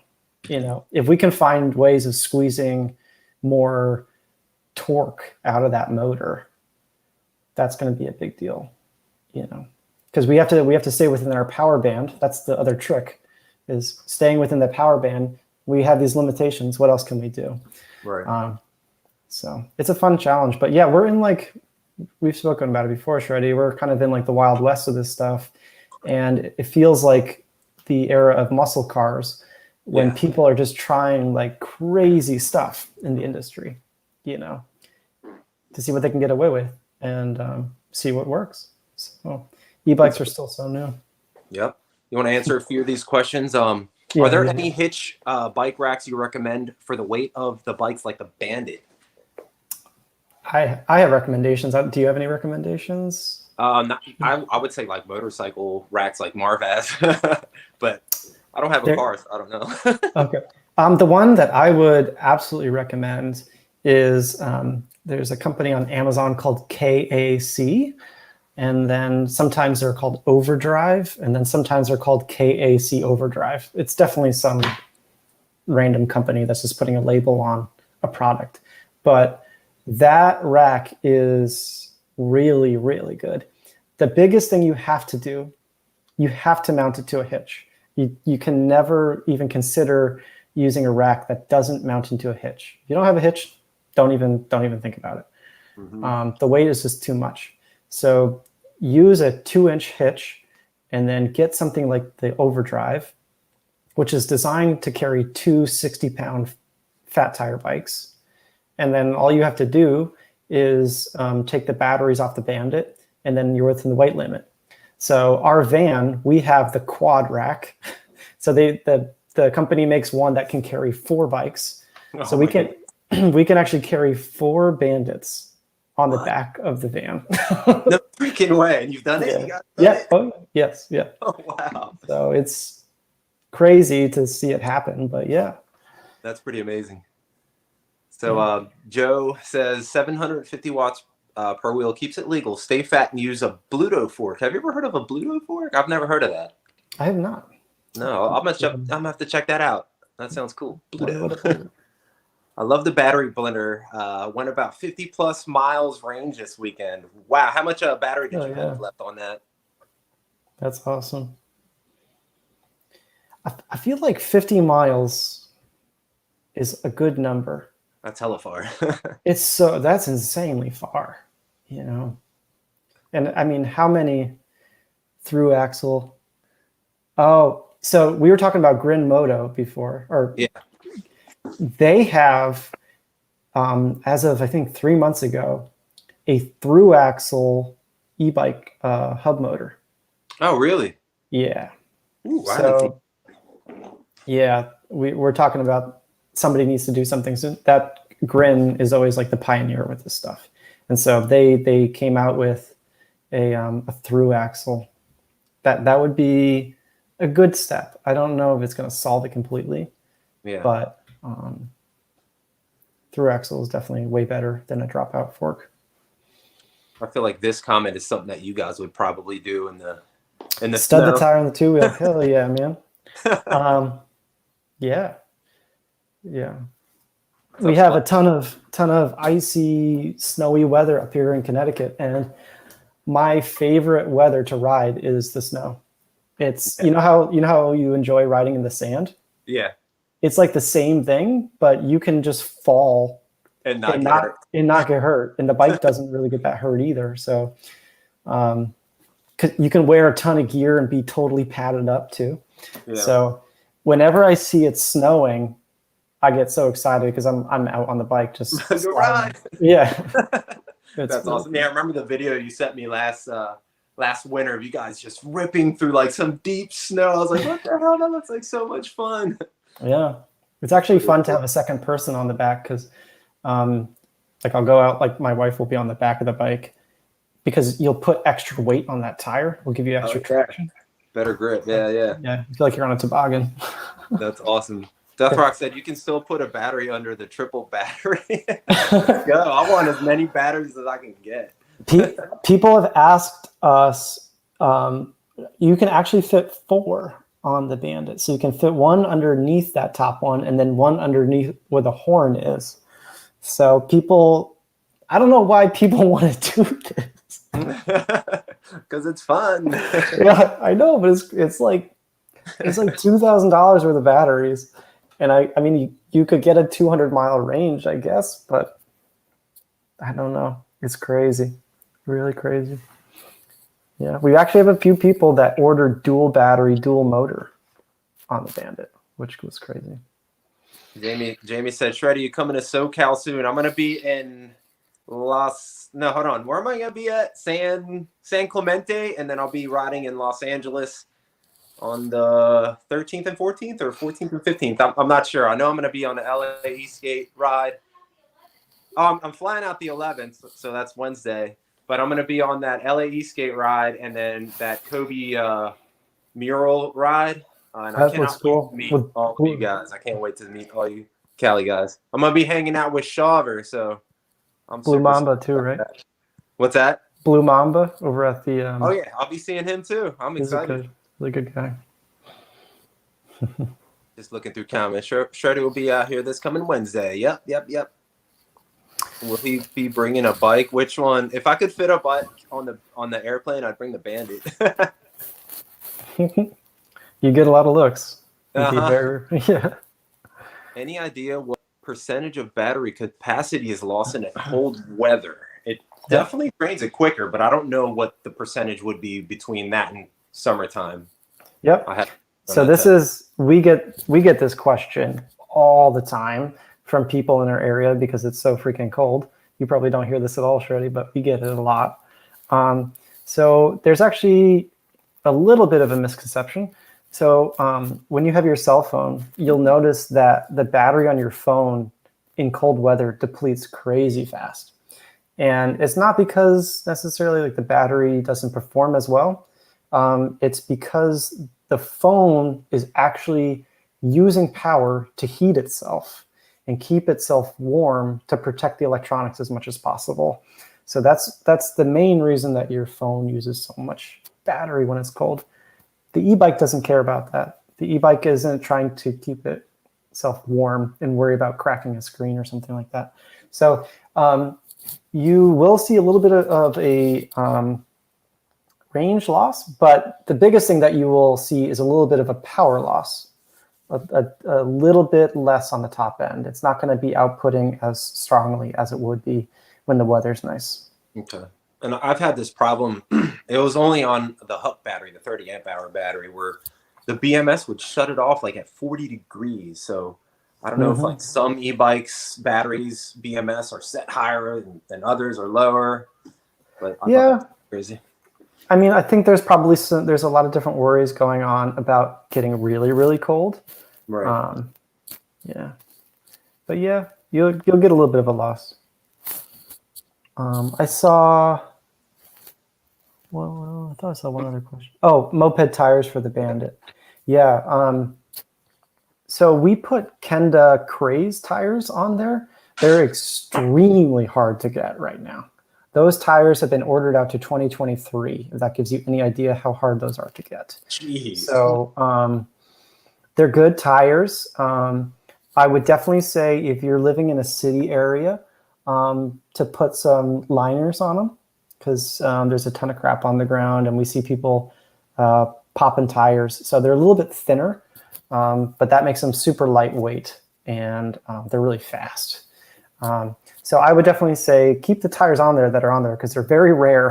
If we can find ways of squeezing more torque out of that motor, that's going to be a big deal, because we have to stay within our power band. That's the other trick, is staying within the power band. We have these limitations. What else can we do? Right. So it's a fun challenge, but yeah, we're in we've spoken about it before, Shreddie. We're kind of in the Wild West of this stuff. And it feels like the era of muscle cars when people are just trying crazy stuff in the industry, to see what they can get away with and see what works. So e-bikes are still so new. Yep. You want to answer a few of these questions? Are there any hitch bike racks you recommend for the weight of the bikes like the Bandit? I have recommendations. Do you have any recommendations? I would say motorcycle racks like Marv has, but I don't have a car, so I don't know. Okay. The one that I would absolutely recommend is there's a company on Amazon called KAC. And then sometimes they're called overdrive, and then sometimes they're called KAC overdrive. It's definitely some random company that's just putting a label on a product. But that rack is really, really good. The biggest thing you have to do, you have to mount it to a hitch. You can never even consider using a rack that doesn't mount into a hitch. If you don't have a hitch, don't even think about it. Mm-hmm. The weight is just too much. So use a 2-inch hitch, and then get something like the overdrive, which is designed to carry two 60-pound fat tire bikes. And then all you have to do is take the batteries off the Bandit, and then you're within the weight limit. So our van, we have the quad rack. So the company makes one that can carry 4 bikes. Oh, so we can actually carry 4 Bandits on the back of the van. No freaking way. And you've done it? Yeah. You got Yeah. Oh, yes. Yeah. Oh, wow. So it's crazy to see it happen, but yeah. That's pretty amazing. So Joe says 750 watts per wheel keeps it legal. Stay fat and use a Bluto fork. Have you ever heard of a Bluto fork? I've never heard of that. I have not. No, I'm gonna have to check that out. That sounds cool. Bluto. I love the battery blender. Went about 50 plus miles range this weekend. Wow, how much battery did you have left on that? That's awesome. I feel like 50 miles is a good number. That's hella far. That's insanely far, you know. And I mean, how many through axle? Oh, so we were talking about Grin Moto before, or yeah. They have, as of I think 3 months ago, a through axle e-bike hub motor. Oh, really? Yeah. Ooh, yeah, we're talking about somebody needs to do something soon. That Grin is always like the pioneer with this stuff, and so they came out with a through axle. That would be a good step. I don't know if it's going to solve it completely, but through axle is definitely way better than a dropout fork. I feel like this comment is something that you guys would probably do in the stud snow. the tire on the 2-wheel. Hell yeah, man. Yeah. We have a ton of icy, snowy weather up here in Connecticut, and my favorite weather to ride is the snow. It's you know how you enjoy riding in the sand? Yeah. It's like the same thing, but you can just fall and not get hurt, and the bike doesn't really get that hurt either. So, you can wear a ton of gear and be totally padded up too. Yeah. So, whenever I see it snowing, I get so excited because I'm out on the bike just. Right. Yeah. That's awesome. Yeah, I remember the video you sent me last winter of you guys just ripping through like some deep snow. I was like, what the hell? That looks like so much fun. Yeah, it's actually fun to have a second person on the back because, like, I'll go out, like my wife will be on the back of the bike because you'll put extra weight on that tire. We'll give you extra traction. Better grip. Yeah. Yeah, you feel like you're on a toboggan. That's awesome. Deathrock said you can still put a battery under the triple battery. Go. I want as many batteries as I can get. People have asked us, you can actually fit 4 on the Bandit. So you can fit one underneath that top one and then one underneath where the horn is. So I don't know why people want to do this. Because it's fun. Yeah, I know, but it's like $2,000 worth of batteries. And I mean, you could get a 200-mile range, I guess, but I don't know. It's crazy. Really crazy. Yeah, we actually have a few people that ordered dual battery, dual motor on the Bandit, which was crazy. Jamie said, Shreddie, you coming to SoCal soon? I'm going to be in where am I going to be at? San Clemente, and then I'll be riding in Los Angeles on the 13th and 14th or 14th and 15th. I'm not sure. I know I'm going to be on the LA Eastgate ride. I'm flying out the 11th, so that's Wednesday. But I'm going to be on that LA Eastgate ride and then that Kobe mural ride. And I cannot wait to meet all of you guys. I can't wait to meet all you Cali guys. I'm going to be hanging out with Shaver, so I'm Blue Mamba too, right? What's that? Blue Mamba over at the. Oh yeah, I'll be seeing him too. I'm He's a excited. really good guy. Just looking through comments. Shreddie will be out here this coming Wednesday. Yep. Will he be bringing a bike? Which one? If I could fit a bike on the airplane, I'd bring the Bandit. You get a lot of looks. You'd be yeah. Any idea what percentage of battery capacity is lost in cold weather? It definitely drains it quicker, but I don't know what the percentage would be between that and summertime. Yep. So this is we get this question all the time from people in our area because it's so freaking cold. You probably don't hear this at all, Shreddie, but we get it a lot. So there's actually a little bit of a misconception. So when you have your cell phone, you'll notice that the battery on your phone in cold weather depletes crazy fast. And it's not because necessarily like the battery doesn't perform as well. It's because the phone is actually using power to heat itself and keep itself warm to protect the electronics as much as possible. So that's the main reason that your phone uses so much battery when it's cold. The e-bike doesn't care about that. The e-bike isn't trying to keep itself warm and worry about cracking a screen or something like that. So you will see a little bit of a range loss, but the biggest thing that you will see is a little bit of a power loss, a little bit less on the top end. It's not going to be outputting as strongly as it would be when the weather's nice. Okay. And I've had this problem. It was only on the Huck battery, the 30 amp hour battery, where the BMS would shut it off like at 40 degrees. So I don't know if like some e-bikes batteries BMS are set higher than others or lower. But I thought that was crazy. I mean, I think there's probably there's a lot of different worries going on about getting really, really cold. Right. Yeah. But yeah, you'll get a little bit of a loss. I saw. Well, I thought I saw one other question. Oh, moped tires for the Bandit. Yeah. So we put Kenda Craze tires on there. They're extremely hard to get right now. Those tires have been ordered out to 2023. If that gives you any idea how hard those are to get. Jeez. So they're good tires. I would definitely say if you're living in a city area, to put some liners on them, because there's a ton of crap on the ground and we see people popping tires. So they're a little bit thinner, but that makes them super lightweight and they're really fast. So I would definitely say keep the tires on there that are on there because they're very rare,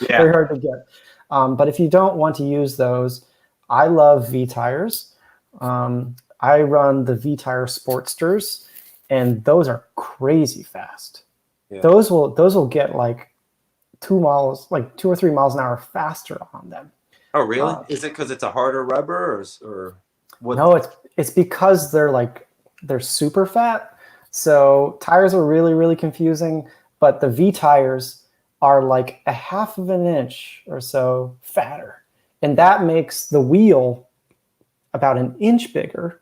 very hard to get. But if you don't want to use those, I love V tires. I run the V Tire Sportsters, and those are crazy fast. Yeah. Those will get like 2 or 3 miles an hour faster on them. Oh, really? Is it because it's a harder rubber or what? No, it's because they're super fat. So tires are really, really confusing, but the V tires are like a 1/2 inch or so fatter. And that makes the wheel about 1 inch bigger,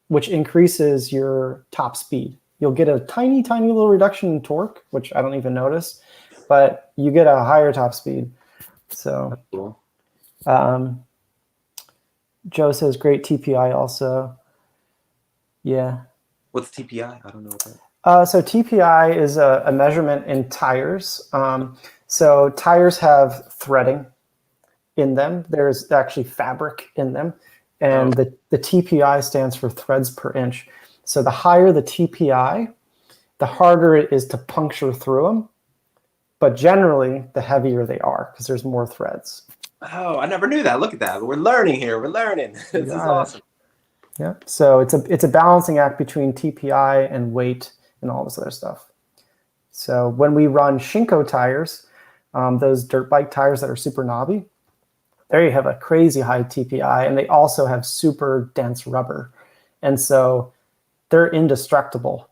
which increases your top speed. You'll get a tiny, tiny little reduction in torque, which I don't even notice, but you get a higher top speed. So, cool. Joe says great TPI also. Yeah. What's TPI? I don't know what that is. So TPI is a measurement in tires. So tires have threading in them. There's actually fabric in them. And the TPI stands for threads per inch. So the higher the TPI, the harder it is to puncture through them. But generally, the heavier they are because there's more threads. Oh, I never knew that. Look at that. We're learning here. We're learning. This is awesome. Yeah. So it's a balancing act between TPI and weight and all this other stuff. So when we run Shinko tires, those dirt bike tires that are super knobby, there you have a crazy high TPI, and they also have super dense rubber. And so they're indestructible,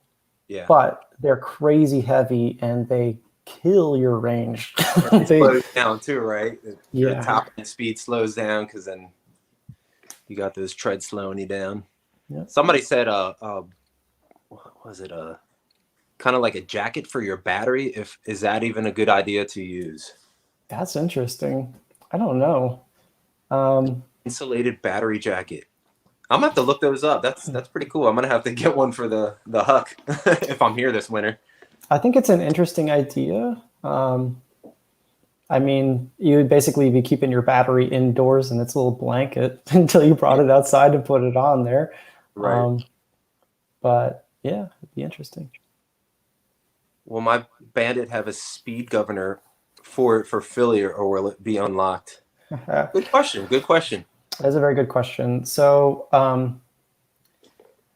but they're crazy heavy and they kill your range. It slows down too, right? Yeah. The top end speed slows down because then you got those treads slowing you down. Yeah. Somebody said, what was it? kind of like a jacket for your battery. Is that even a good idea to use? That's interesting. I don't know. Insulated battery jacket. I'm gonna have to look those up. That's pretty cool. I'm gonna have to get one for the Huck if I'm here this winter. I think it's an interesting idea. I mean, you would basically be keeping your battery indoors in its little blanket until you brought it outside and put it on there. Right. But yeah, it'd be interesting. Will my Bandit have a speed governor for Philly, or will it be unlocked? Good question. Good question. That's a very good question. So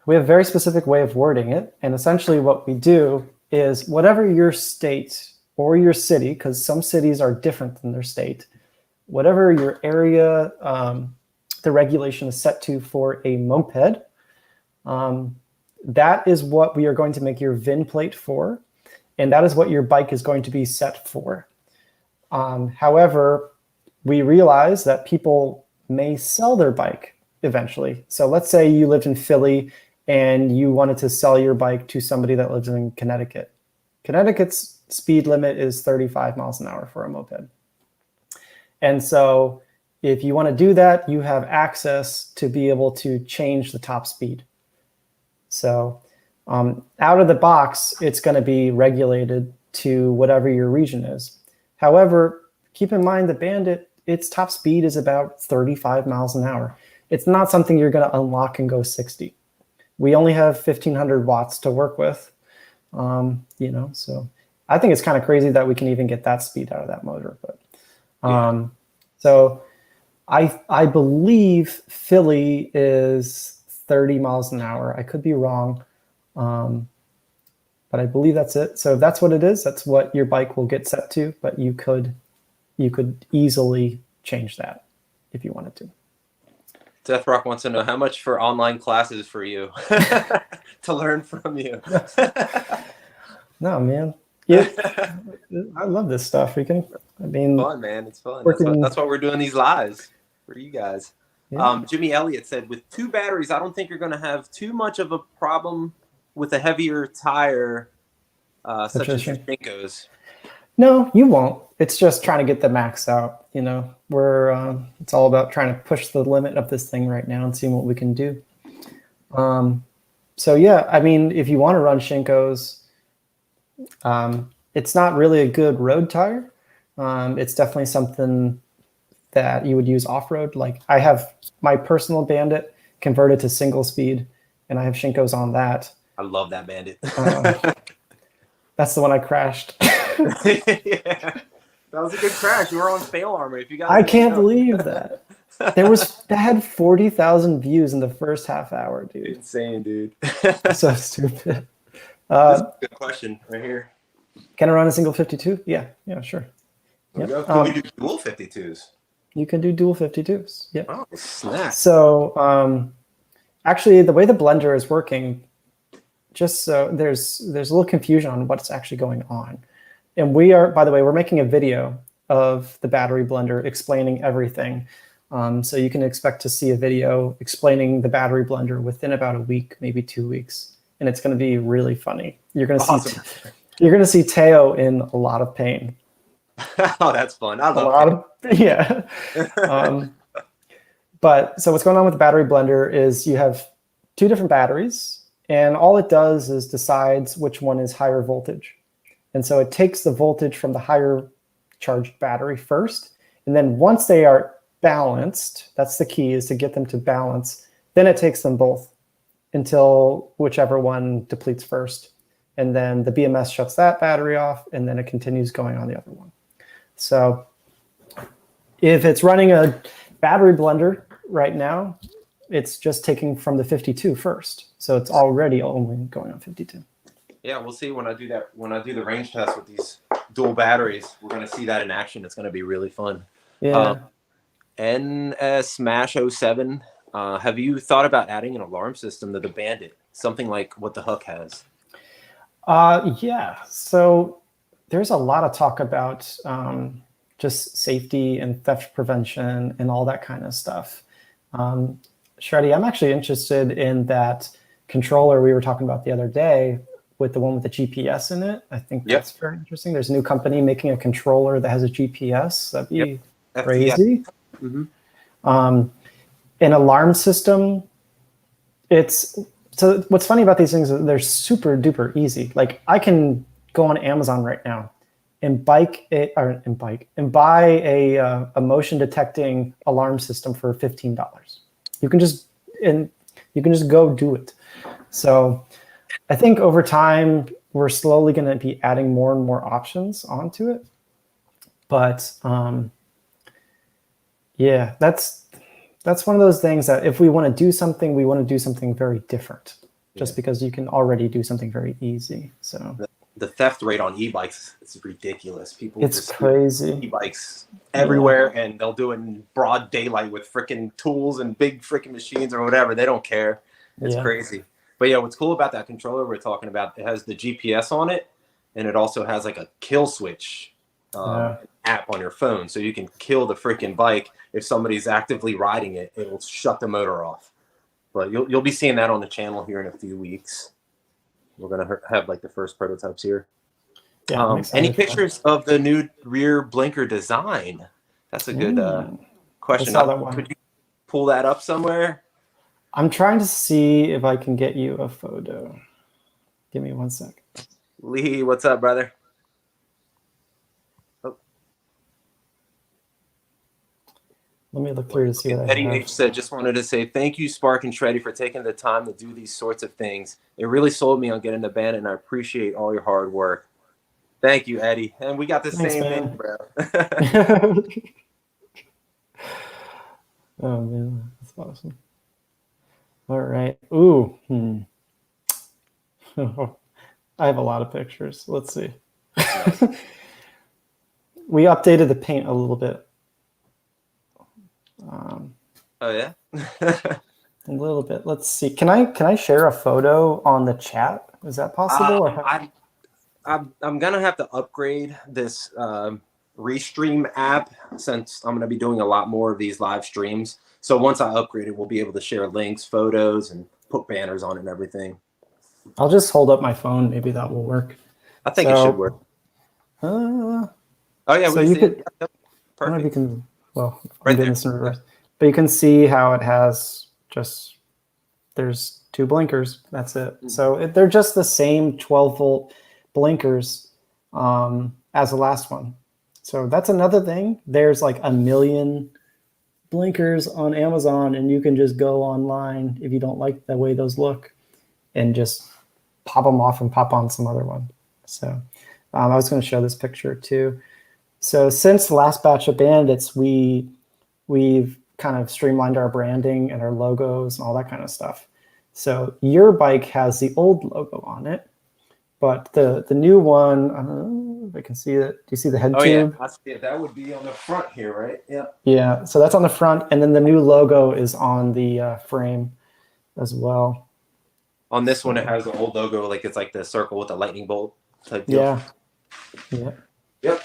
we have a very specific way of wording it. And essentially what we do is whatever your state or your city, because some cities are different than their state, whatever your area, the regulation is set to for a moped, that is what we are going to make your VIN plate for. And that is what your bike is going to be set for. However, we realize that people may sell their bike eventually. So let's say you lived in Philly and you wanted to sell your bike to somebody that lives in Connecticut. Connecticut's speed limit is 35 miles an hour for a moped. And so if you want to do that, you have access to be able to change the top speed. So out of the box, it's going to be regulated to whatever your region is. However, keep in mind the Bandit, its top speed is about 35 miles an hour. It's not something you're going to unlock and go 60. We only have 1,500 watts to work with, you know, so I think it's kind of crazy that we can even get that speed out of that motor. But so I believe Philly is 30 miles an hour. I could be wrong, but I believe that's it. So if that's what it is, that's what your bike will get set to, but you could easily change that if you wanted to. Death Rock wants to know how much for online classes for you to learn from you. No, man. Yeah, I love this stuff. We can, I mean, It's fun, man. It's fun. Working, That's why we're doing these lives for you guys. yeah. Jimmy Elliott said, with 2 batteries, I don't think you're going to have too much of a problem with a heavier tire, such as the Shinkos. No, you won't. It's just trying to get the max out. You know, it's all about trying to push the limit of this thing right now and seeing what we can do. So yeah, I mean, if you want to run Shinkos, it's not really a good road tire. It's definitely something that you would use off-road. Like I have my personal Bandit converted to single speed, and I have Shinkos on that. I love that Bandit. That's the one I crashed. Yeah, that was a good crash. You were on fail armor. If you guys, I can't believe that. That had 40,000 views in the first half hour, dude. Insane, dude. So stupid. That's a good question right here. Can I run a single 52? Yeah, sure. Yep. Can we do dual 52s? You can do dual 52s. Yeah. Oh, snap. So actually, the way the blender is working, just so there's a little confusion on what's actually going on. And we are, by the way, we're making a video of the battery blender explaining everything. So you can expect to see a video explaining the battery blender within about a week, maybe 2 weeks. And it's going to be really funny. You're going to see Teo in a lot of pain. Oh, that's fun. I love it. Yeah. But so what's going on with the battery blender is you have 2 different batteries, and all it does is decides which one is higher voltage. And so it takes the voltage from the higher charged battery first. And then once they are balanced, that's the key, is to get them to balance. Then it takes them both until whichever one depletes first. And then the BMS shuts that battery off, and then it continues going on the other one. So if it's running a battery blender right now, it's just taking from the 52 first. So it's already only going on 52. Yeah, we'll see when I do that. When I do the range test with these dual batteries, we're going to see that in action. It's going to be really fun. Yeah. NS Smash 07. Have you thought about adding an alarm system to the Bandit? Something like what the Huck has? Yeah. So there's a lot of talk about just safety and theft prevention and all that kind of stuff. Shreddie, I'm actually interested in that controller we were talking about the other day with the one with the GPS in it. I think that's very interesting. There's a new company making a controller that has a GPS. That'd be crazy. An alarm system. So what's funny about these things is they're super duper easy. Like I can go on Amazon right now and buy a motion detecting alarm system for $15. You can just go do it. So I think over time we're slowly going to be adding more and more options onto it. But yeah, that's one of those things that if we want to do something, we want to do something very different, just because you can already do something very easy. So the theft rate on e-bikes is ridiculous. People it's crazy. E-bikes everywhere, and they'll do it in broad daylight with freaking tools and big freaking machines or whatever. They don't care. It's crazy. But yeah, what's cool about that controller we're talking about, it has the GPS on it, and it also has like a kill switch app on your phone, so you can kill the freaking bike if somebody's actively riding it. It will shut the motor off. But you'll be seeing that on the channel here in a few weeks. We're gonna have like the first prototypes here. Yeah, any pictures of the new rear blinker design? That's a good question. Could you pull that up somewhere? I'm trying to see if I can get you a photo. Give me 1 sec. Lee, what's up, brother? Let me look through to see what Eddie H said, just wanted to say thank you, Spark and Shreddie, for taking the time to do these sorts of things. It really sold me on getting the Bandit, and I appreciate all your hard work. Thank you, Eddie. And we got the same name, bro. Oh, man. That's awesome. All right. Ooh. I have a lot of pictures. Let's see. We updated the paint a little bit. Oh yeah. A little bit. Let's see. Can I share a photo on the chat? Is that possible? I'm gonna have to upgrade this Restream app, since I'm gonna be doing a lot more of these live streams. So once I upgrade it, we'll be able to share links, photos, and put banners on it and everything. I'll just hold up my phone. Maybe that will work. I think it should work. Oh yeah, so you could. I don't know if you can. Well, I'm doing this in reverse. But you can see how it has there's 2 blinkers. That's it. So they're just the same 12-volt blinkers as the last one. So that's another thing. There's like 1 million blinkers on Amazon, and you can just go online if you don't like the way those look and just pop them off and pop on some other one. So I was going to show this picture too. So since the last batch of Bandits, we've kind of streamlined our branding and our logos and all that kind of stuff. So your bike has the old logo on it, but the new one, I don't know if I can see it. Do you see the head tube? Yeah, I see it. That would be on the front here, right? Yeah. Yeah, so that's on the front, and then the new logo is on the frame as well. On this one, it has the old logo, like it's like the circle with the lightning bolt type deal. Yeah. Yep.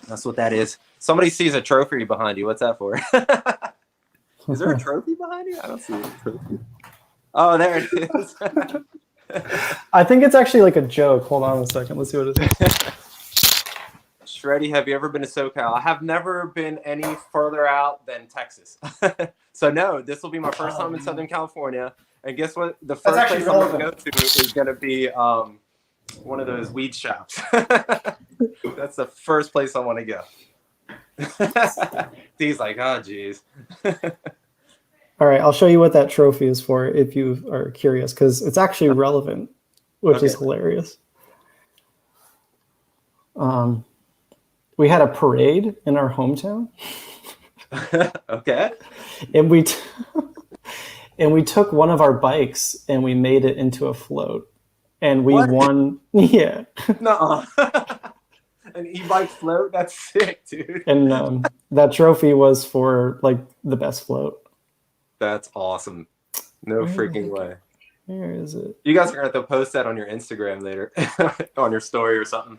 That's what that is. Somebody sees a trophy behind you. What's that for? Is there a trophy behind you? I don't see a trophy. Oh, there it is. I think it's actually like a joke. Hold on a second. Let's see what it is. Shreddie, have you ever been to SoCal? I have never been any further out than Texas. So no, this will be my first time in Southern California. And guess what? The first place I'm going to go to is going to be one of those weed shops. That's the first place I want to go. He's like, oh, geez. All right, I'll show you what that trophy is for if you are curious, because it's actually relevant, which is hilarious. We had a parade in our hometown. Okay. And we took one of our bikes and we made it into a float. And we won. Yeah. No. An e-bike float? That's sick, dude. And that trophy was for like the best float. That's awesome. No freaking way. Where is it? You guys are going to have to post that on your Instagram later, on your story or something.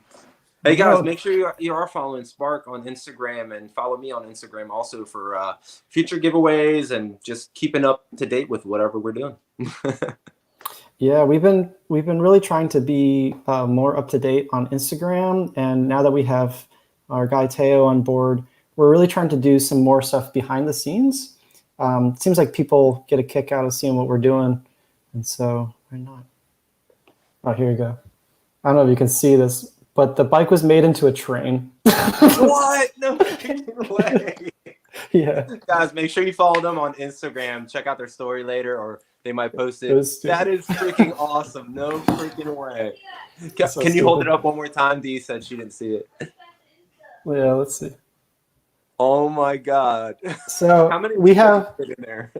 Hey guys, make sure you are following Spark on Instagram, and follow me on Instagram also for future giveaways and just keeping up to date with whatever we're doing. Yeah, we've been really trying to be more up to date on Instagram, and now that we have our guy Teo on board, we're really trying to do some more stuff behind the scenes. It seems like people get a kick out of seeing what we're doing, and so why not? Oh, here you go. I don't know if you can see this, but the bike was made into a train. What? No freaking way. Yeah. Guys, make sure you follow them on Instagram. Check out their story later, or they might post it. That is freaking awesome. No freaking way. Can you hold it up one more time? Dee said she didn't see it. Yeah, let's see. Oh my God. So how many we have in there?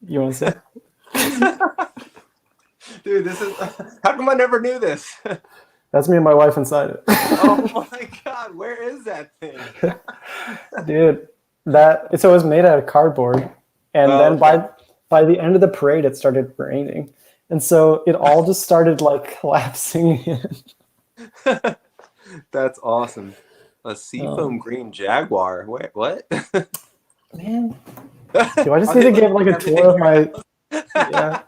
You want to say? Dude, this is how come I never knew this? That's me and my wife inside it. Oh my God, where is that thing? Dude, so it was made out of cardboard, and then by the end of the parade it started raining, and so it all just started like collapsing in. That's awesome. A seafoam green Jaguar. Wait, what? Man, do I just need to give like a tour of my? Yeah.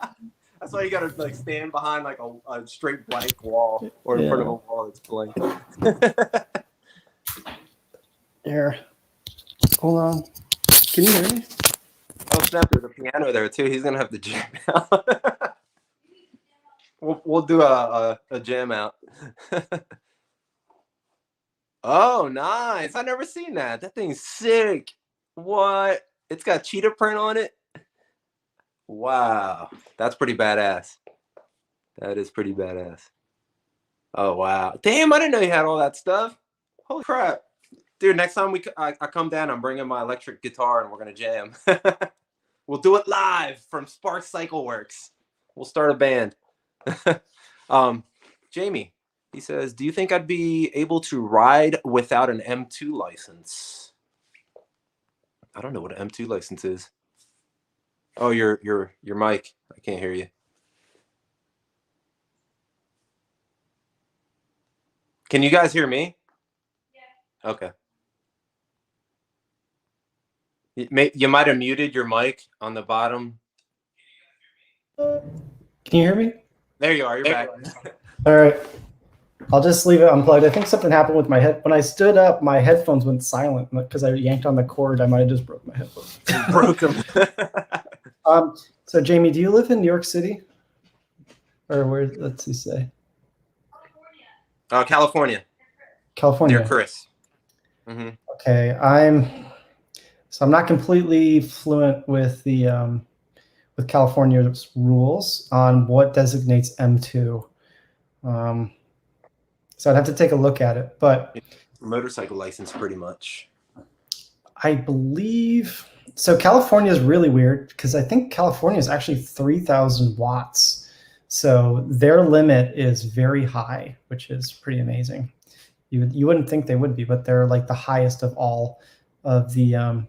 That's why you gotta like stand behind like a straight blank wall, or in front of a wall that's blank. Here, hold on. Can you hear me? Oh snap! There's a piano there too. He's gonna have to jam out. we'll do a jam out. Oh, nice! I've never seen that. That thing's sick. What? It's got cheetah print on it. Wow, that's pretty badass. That is pretty badass. Oh wow, damn! I didn't know you had all that stuff. Holy crap, dude! Next time I come down, I'm bringing my electric guitar and we're gonna jam. We'll do it live from Spark Cycleworks. We'll start a band. Jamie, he says, "Do you think I'd be able to ride without an M2 license?" I don't know what an M2 license is. Oh, your mic. I can't hear you. Can you guys hear me? Yeah. Okay. You might have muted your mic on the bottom. Can you hear me? There you are. You're back. All right. I'll just leave it unplugged. I think something happened with my head. When I stood up, my headphones went silent because I yanked on the cord. I might have just broke my headphones. Broke them. So Jamie, do you live in New York City? Or where, let's see, say? California. California. Near Chris. Mm-hmm. Okay, I'm not completely fluent with the with California's rules on what designates M2. So I'd have to take a look at it, but motorcycle license, pretty much. I believe so. California is really weird because I think California is actually 3,000 watts. So their limit is very high, which is pretty amazing. You wouldn't think they would be, but they're like the highest of all of the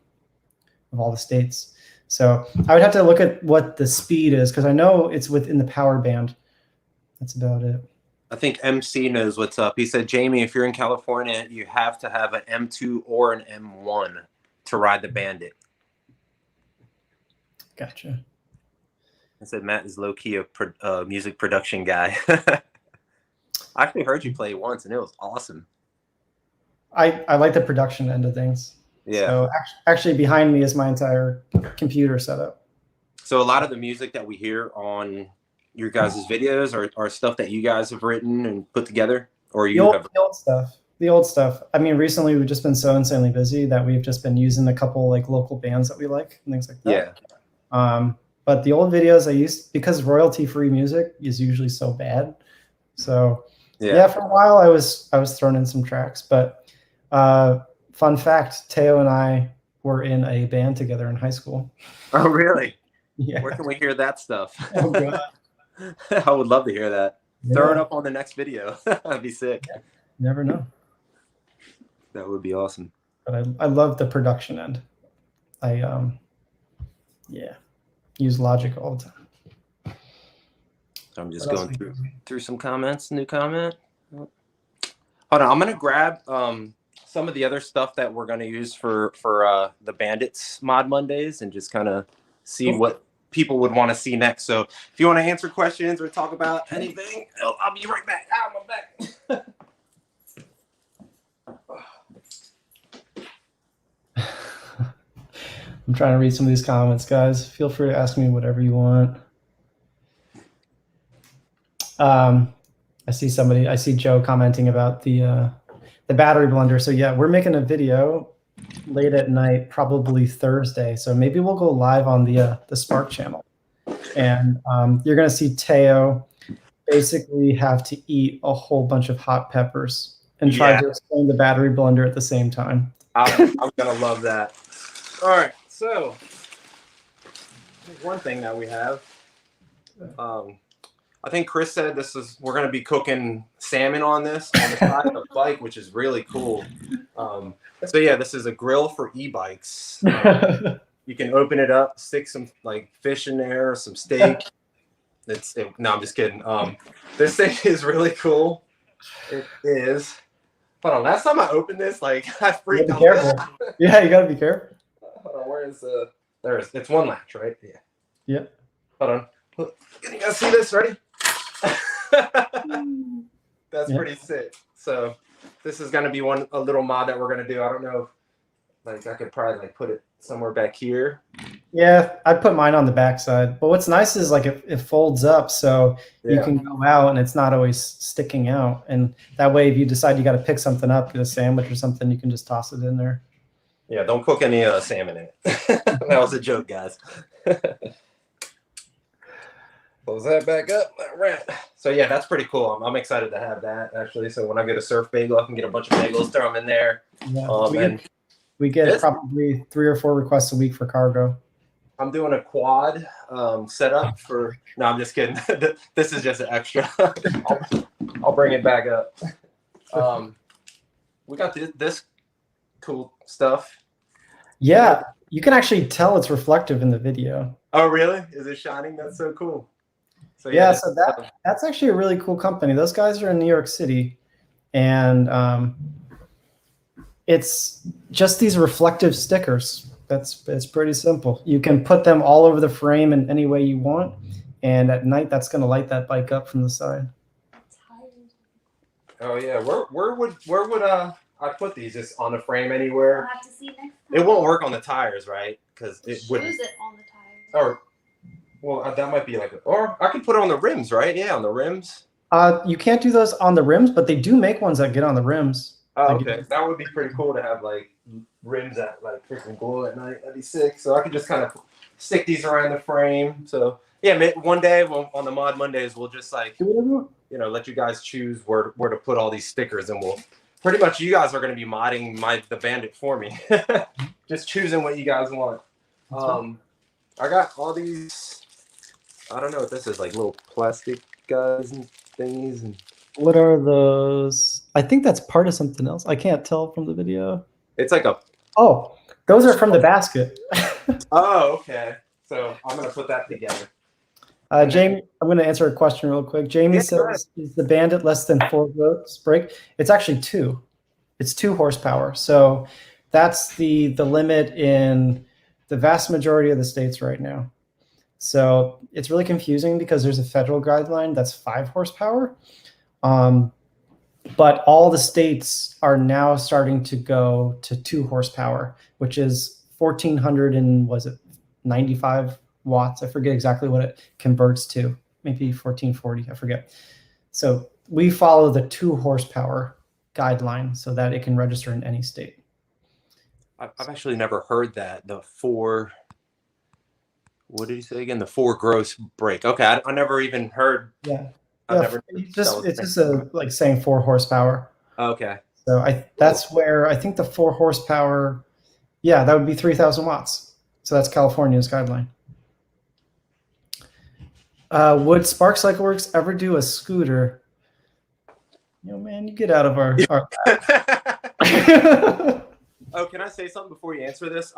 states. So I would have to look at what the speed is because I know it's within the power band. That's about it. I think MC knows what's up. He said, Jamie, if you're in California, you have to have an M2 or an M1 to ride the Bandit. Gotcha. I said, Matt is low-key a music production guy. I actually heard you play once, and it was awesome. I like the production end of things. Yeah. So actually behind me is my entire computer setup. So a lot of the music that we hear on your guys' videos are stuff that you guys have written and put together, or the old stuff. The old stuff. I mean, recently we've just been so insanely busy that we've just been using a couple like local bands that we like and things like that. Yeah. But the old videos I used, because royalty-free music is usually so bad. So yeah, for a while I was throwing in some tracks. But fun fact, Teo and I were in a band together in high school. Oh, really? Yeah. Where can we hear that stuff? Oh, God. I would love to hear that. Yeah. Throw it up on the next video. That'd be sick. Yeah. Never know. That would be awesome. But I love the production end. Yeah, use Logic all the time. So I'm just going through some comments. New comment. Hold on, I'm gonna grab some of the other stuff that we're gonna use for the Bandits Mod Mondays and just kind of see what people would want to see next. So if you want to answer questions or talk about anything, I'll be right back. I'm back. I'm trying to read some of these comments, guys. Feel free to ask me whatever you want. I see Joe commenting about the battery blender. So yeah, we're making a video late at night, probably Thursday. So maybe we'll go live on the Spark channel, and you're gonna see Teo basically have to eat a whole bunch of hot peppers and try to explain the battery blender at the same time. I'm gonna love that. All right, so one thing that we have. I think Chris said we're going to be cooking salmon on the side of the bike, which is really cool. So yeah, this is a grill for e-bikes. You can open it up, stick some like fish in there, some steak. No, I'm just kidding. This thing is really cool. It is. Hold on, last time I opened this, like I freaked out. Yeah, you gotta be careful. Hold on, where is it's one latch, right? Yeah. Yep. Hold on. Can you guys see this? Ready? That's pretty sick. So this is gonna be a little mod that we're gonna do. I don't know if I could probably put it somewhere back here. Yeah, I put mine on the back side. But what's nice is it folds up, so you can go out and it's not always sticking out. And that way, if you decide you got to pick something up, get a sandwich or something, you can just toss it in there. Yeah, don't cook any salmon in it. That was a joke, guys. Close that back up. All right. So yeah, that's pretty cool. I'm excited to have that actually. So when I get a surf bagel, I can get a bunch of bagels, throw them in there. Yeah, we get probably 3 or 4 requests a week for cargo. I'm doing a quad setup for. No, I'm just kidding. This is just an extra. I'll bring it back up. We got this cool stuff. Yeah, you can actually tell it's reflective in the video. Oh, really? Is it shining? That's so cool. So yeah, so that's actually a really cool company. Those guys are in New York City, and it's just these reflective stickers. It's pretty simple. You can put them all over the frame in any way you want, and at night that's going to light that bike up from the side. Oh yeah, where would I put these? Just on the frame anywhere? We'll have to see next time. It won't work on the tires, right? Because it wouldn't. Use it on the tires. Or well, that might be or I could put it on the rims, right? Yeah, on the rims. You can't do those on the rims, but they do make ones that get on the rims. Oh, okay. That would be pretty cool to have rims that freaking glow at night. That'd be sick. So I could just kind of stick these around the frame. So yeah, one day on the Mod Mondays, we'll just let you guys choose where to put all these stickers, and we'll pretty much you guys are going to be modding the Bandit for me. Just choosing what you guys want. I got all these. I don't know what this is, little plastic guys and thingies. And what are those? I think that's part of something else. I can't tell from the video. It's like a. Oh, those are from the basket. Oh, okay. So I'm gonna put that together. Jamie, I'm going to answer a question real quick. Jamie says, is the Bandit less than 4 gross brake? It's actually 2. It's 2 horsepower. So that's the limit in the vast majority of the states right now. So it's really confusing because there's a federal guideline that's 5 horsepower. But all the states are now starting to go to 2 horsepower, which is 1,495 watts. I forget exactly what it converts to, maybe 1440, I forget. So we follow the 2 horsepower guideline so that it can register in any state. I've actually never heard that. The 4, what did he say again? The 4 gross brake. Okay, I never even heard. Yeah. It's just like saying 4 horsepower. Okay. So that's where I think the 4 horsepower, yeah, that would be 3,000 watts. So that's California's guideline. Would Spark Cycleworks ever do a scooter? Man, you get out of our Oh, can I say something before you answer this?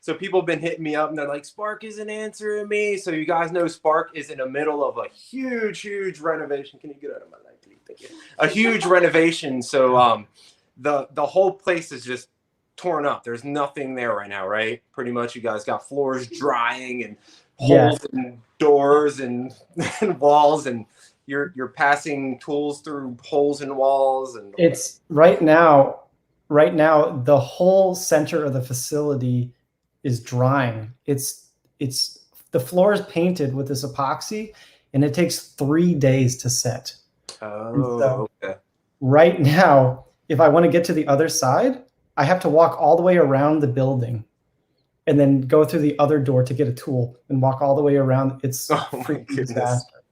So people have been hitting me up and they're like, Spark isn't answering me. So you guys know Spark is in the middle of a huge renovation. Can you get out of my life, please? Thank you. A huge renovation. So the whole place is just torn up. There's nothing there right now, right? Pretty much you guys got floors drying and holes in doors and, and walls, and you're passing tools through holes in walls. And it's right now the whole center of the facility is drying. It's the floor is painted with this epoxy, and it takes 3 days to set. Oh, okay. Right now, if I want to get to the other side, I have to walk all the way around the building and then go through the other door to get a tool and walk all the way around. It's freaking disaster.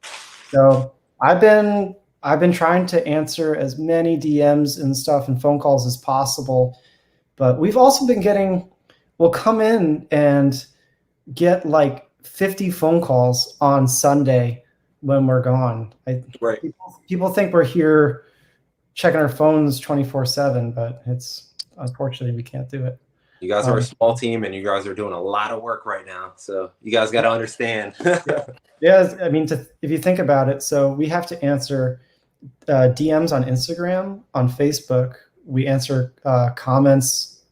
So I've been trying to answer as many DMs and stuff and phone calls as possible, but we've also been getting, we'll come in and get like 50 phone calls on Sunday when we're gone. Right. People think we're here checking our phones 24/7, but it's unfortunately we can't do it. You guys are a small team, and you guys are doing a lot of work right now. So you guys got to understand. Yeah, I mean, if you think about it, so we have to answer DMs on Instagram, on Facebook. We answer comments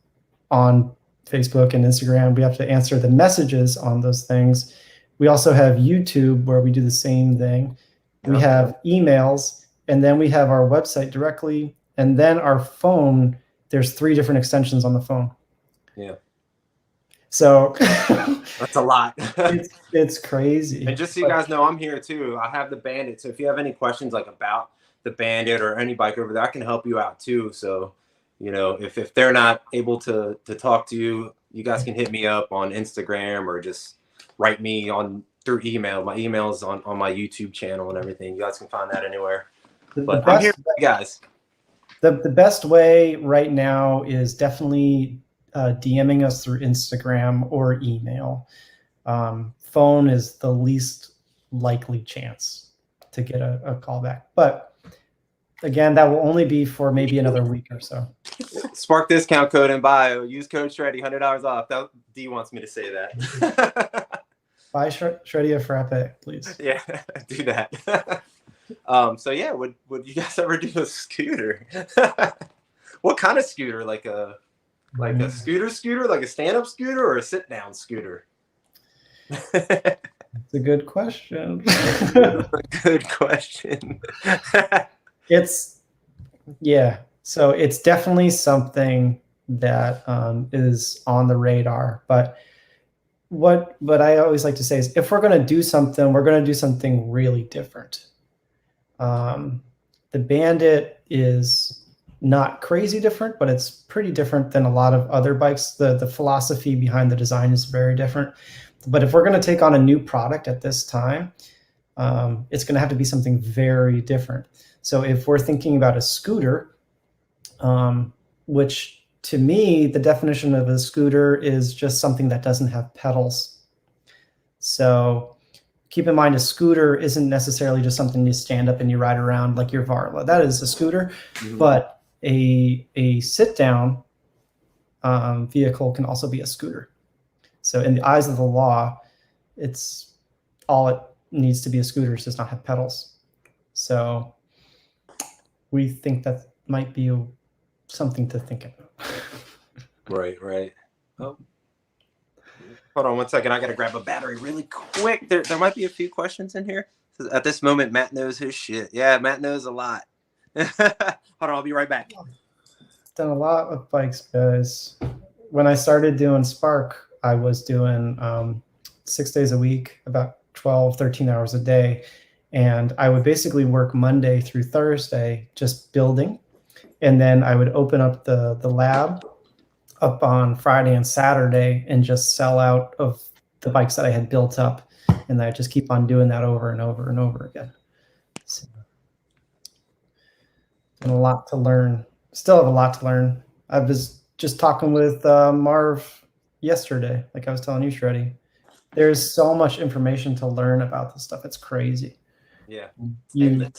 on Facebook and Instagram. We have to answer the messages on those things. We also have YouTube where we do the same thing. We have emails, and then we have our website directly, and then our phone. There's 3 different extensions on the phone. Yeah. So that's a lot. it's crazy. And just so you guys know, I'm here too. I have the Bandit. So if you have any questions like about the Bandit or any bike over there, I can help you out too. So, you know, if they're not able to talk to you, you guys can hit me up on Instagram or just write me through email. My email is on my YouTube channel and everything. You guys can find that anywhere. But I'm here for you guys. The best way right now is definitely DMing us through Instagram or email. Phone is the least likely chance to get a call back. But again, that will only be for maybe another week or so. Spark discount code in bio. Use code Shreddie, $100 off. D wants me to say that. Buy Shreddie a frappe, please. Yeah, do that. So yeah, would you guys ever do a scooter? What kind of scooter? Like a scooter, like a stand-up scooter, or a sit-down scooter? It's a good question. Good question. So it's definitely something that is on the radar. But what I always like to say is, if we're going to do something, we're going to do something really different. The Bandit is not crazy different, but it's pretty different than a lot of other bikes. The philosophy behind the design is very different. But if we're going to take on a new product at this time, it's going to have to be something very different. So if we're thinking about a scooter, which to me, the definition of a scooter is just something that doesn't have pedals. So keep in mind, a scooter isn't necessarily just something you stand up and you ride around like your Varla. That is a scooter, but a sit-down vehicle can also be a scooter. So in the eyes of the law, it's all it needs to be a scooter, it does not have pedals. So we think that might be something to think about. Right. Oh. Hold on one second. I got to grab a battery really quick. There might be a few questions in here. At this moment, Matt knows his shit. Yeah, Matt knows a lot. Hold on, I'll be right back. Done a lot with bikes, guys. When I started doing Spark, I was doing 6 days a week, about 12, 13 hours a day. And I would basically work Monday through Thursday just building. And then I would open up the lab up on Friday and Saturday and just sell out of the bikes that I had built up. And I just keep on doing that over and over and over again. So, and a lot to learn. Still have a lot to learn. I was just talking with Marv yesterday, like I was telling you, Shreddie. There's so much information to learn about this stuff. It's crazy. Yeah. You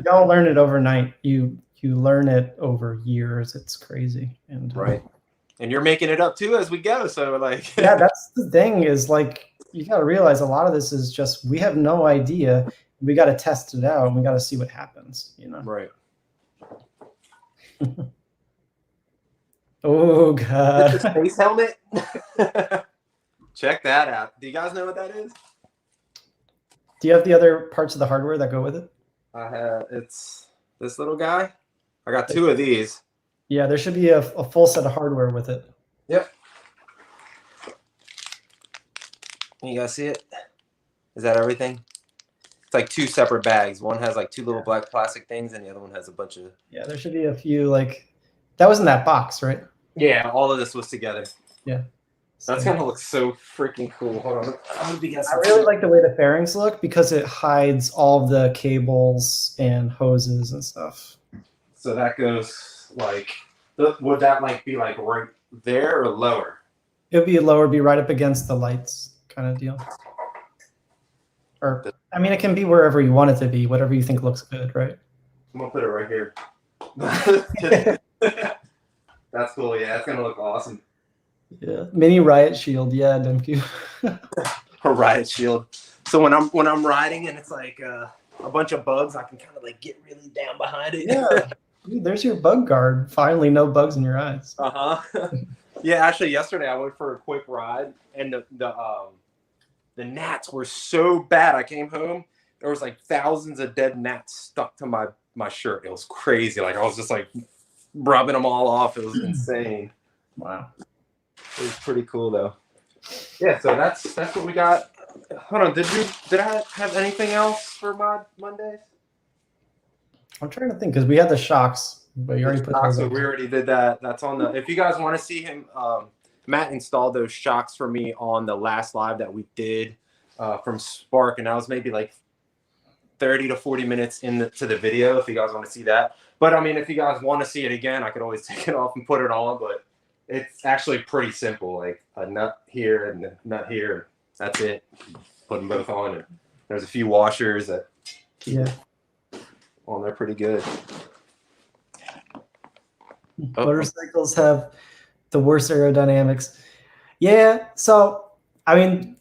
don't learn it overnight. You learn it over years. It's crazy. And right. And you're making it up too as we go. So like yeah, that's the thing, is like, you got to realize a lot of this is just, we have no idea. We got to test it out and we got to see what happens, you know? Right. Oh It's god. a space helmet. Check that out. Do you guys know what that is? Do you have the other parts of the hardware that go with it? I have. It's this little guy. I got 2 of these. Yeah, there should be a full set of hardware with it. Yep. You guys see it? Is that everything? It's like 2 separate bags. One has like 2 little black plastic things, and the other one has a bunch of. Yeah, there should be a few like that was in that box, right? Yeah, all of this was together. Yeah. That's gonna look so freaking cool. Hold on. I really like the way the fairings look because it hides all of the cables and hoses and stuff. So that goes like, would that like be like right there or lower? It would be lower, be right up against the lights kind of deal. Or, I mean, it can be wherever you want it to be, whatever you think looks good, right? I'm gonna put it right here. That's cool. Yeah, it's gonna look awesome. Yeah, mini Riot shield. Yeah, thank you. A Riot shield. So when I'm riding and it's like a bunch of bugs, I can kind of like get really down behind it. Yeah, dude, there's your bug guard. Finally, no bugs in your eyes. Yeah, actually, yesterday I went for a quick ride, and the gnats were so bad. I came home, there was like thousands of dead gnats stuck to my shirt. It was crazy. Like I was just like rubbing them all off. It was insane. Wow. It was pretty cool though. Yeah, so that's what we got. Hold on, did I have anything else for Mod Mondays? I'm trying to think because we had the shocks, but you already put those So up. we already did that. That's on the. If you guys want to see him, Matt installed those shocks for me on the last live that we did from Spark, and that was maybe like 30 to 40 minutes into the video. If you guys want to see that, but I mean, if you guys want to see it again, I could always take it off and put it on. But it's actually pretty simple, like a nut here and a nut here. That's it. Put them both on, and there's a few washers that. Yeah. Well, they're pretty good. Motorcycles have the worst aerodynamics. Yeah, so I mean,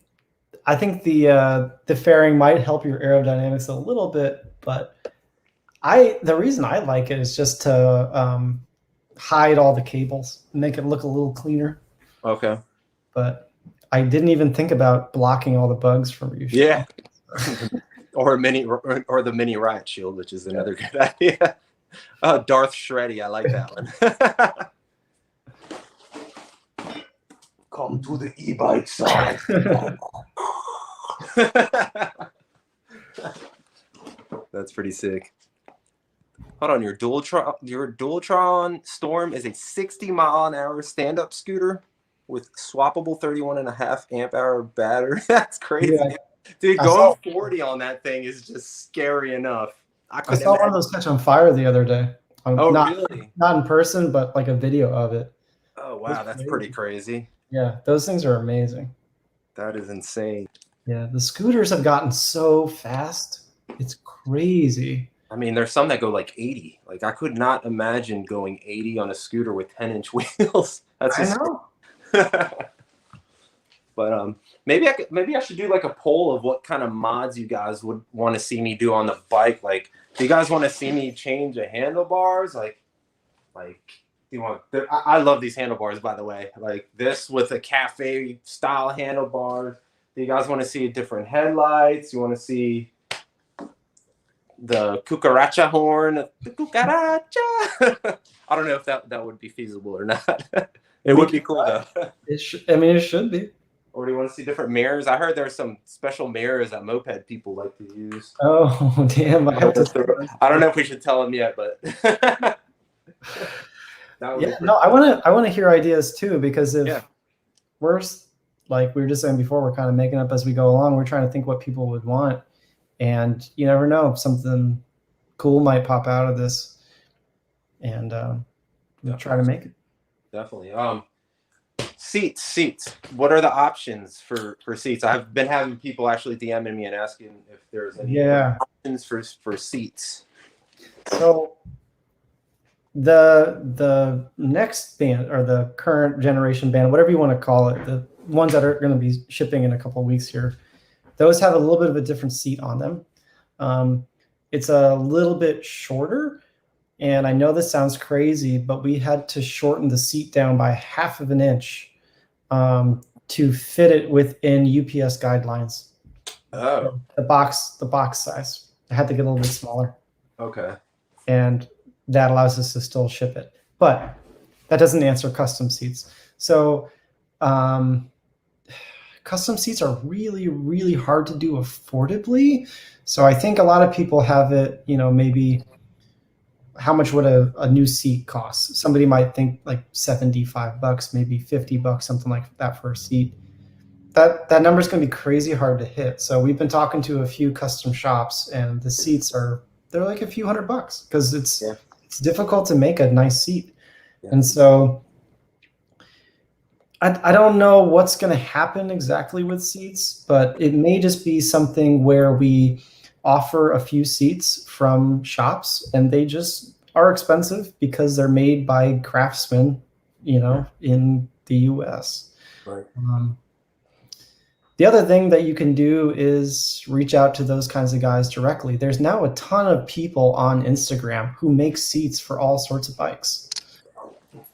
I think the fairing might help your aerodynamics a little bit, but the reason I like it is just to hide all the cables, make it look a little cleaner. Okay. But I didn't even think about blocking all the bugs from you. Yeah. or the mini Riot shield, which is another good idea. Darth Shreddie, I like that one. Come to the e-bike side. That's pretty sick. Hold on, your Dualtron Storm is a 60-mile-an-hour stand-up scooter with swappable 31.5 amp-hour battery. That's crazy. Yeah. Dude, going 40 on that thing is just scary enough. I saw one of those catch on fire the other day. Really? Not in person, but like a video of it. Oh, wow. That's pretty crazy. Yeah, those things are amazing. That is insane. Yeah, the scooters have gotten so fast. It's crazy. I mean, there's some that go like 80. Like, I could not imagine going 80 on a scooter with 10-inch wheels. That's just... I know. But maybe I should do like a poll of what kind of mods you guys would want to see me do on the bike. Like, do you guys want to see me change the handlebars? Like, do you want? I love these handlebars, by the way. Like this with a cafe style handlebars. Do you guys want to see different headlights? You want to see the cucaracha horn? The cucaracha. I don't know if that would be feasible or not. It would be cool though. It should be. Or do you want to see different mirrors? I heard there's some special mirrors that moped people like to use. Oh, damn. I don't know if we should tell them yet, but yeah, no, I want to hear ideas too, because if we're like we were just saying before, we're kind of making up as we go along. We're trying to think what people would want, and you never know, something cool might pop out of this, and we'll try to make it. Definitely. Seats. What are the options for seats? I've been having people actually DMing me and asking if there's any options for seats. So the next band, or the current generation band, whatever you want to call it, the ones that are going to be shipping in a couple of weeks here, those have a little bit of a different seat on them. It's a little bit shorter, And I know this sounds crazy, but we had to shorten the seat down by 1/2 of an inch to fit it within UPS guidelines. Oh, The box size. I had to get a little bit smaller. okay. And that allows us to still ship it. But that doesn't answer custom seats. So custom seats are really, really hard to do affordably. So I think a lot of people have it, maybe how much would a new seat cost? Somebody might think like $75, maybe $50, something like that for a seat. That number is going to be crazy hard to hit. So we've been talking to a few custom shops, and the seats they're like a few $100 because it's difficult to make a nice seat. Yeah. And so I don't know what's going to happen exactly with seats, but it may just be something where we offer a few seats from shops, and they just are expensive because they're made by craftsmen, in the US. Right. The other thing that you can do is reach out to those kinds of guys directly. There's now a ton of people on Instagram who make seats for all sorts of bikes.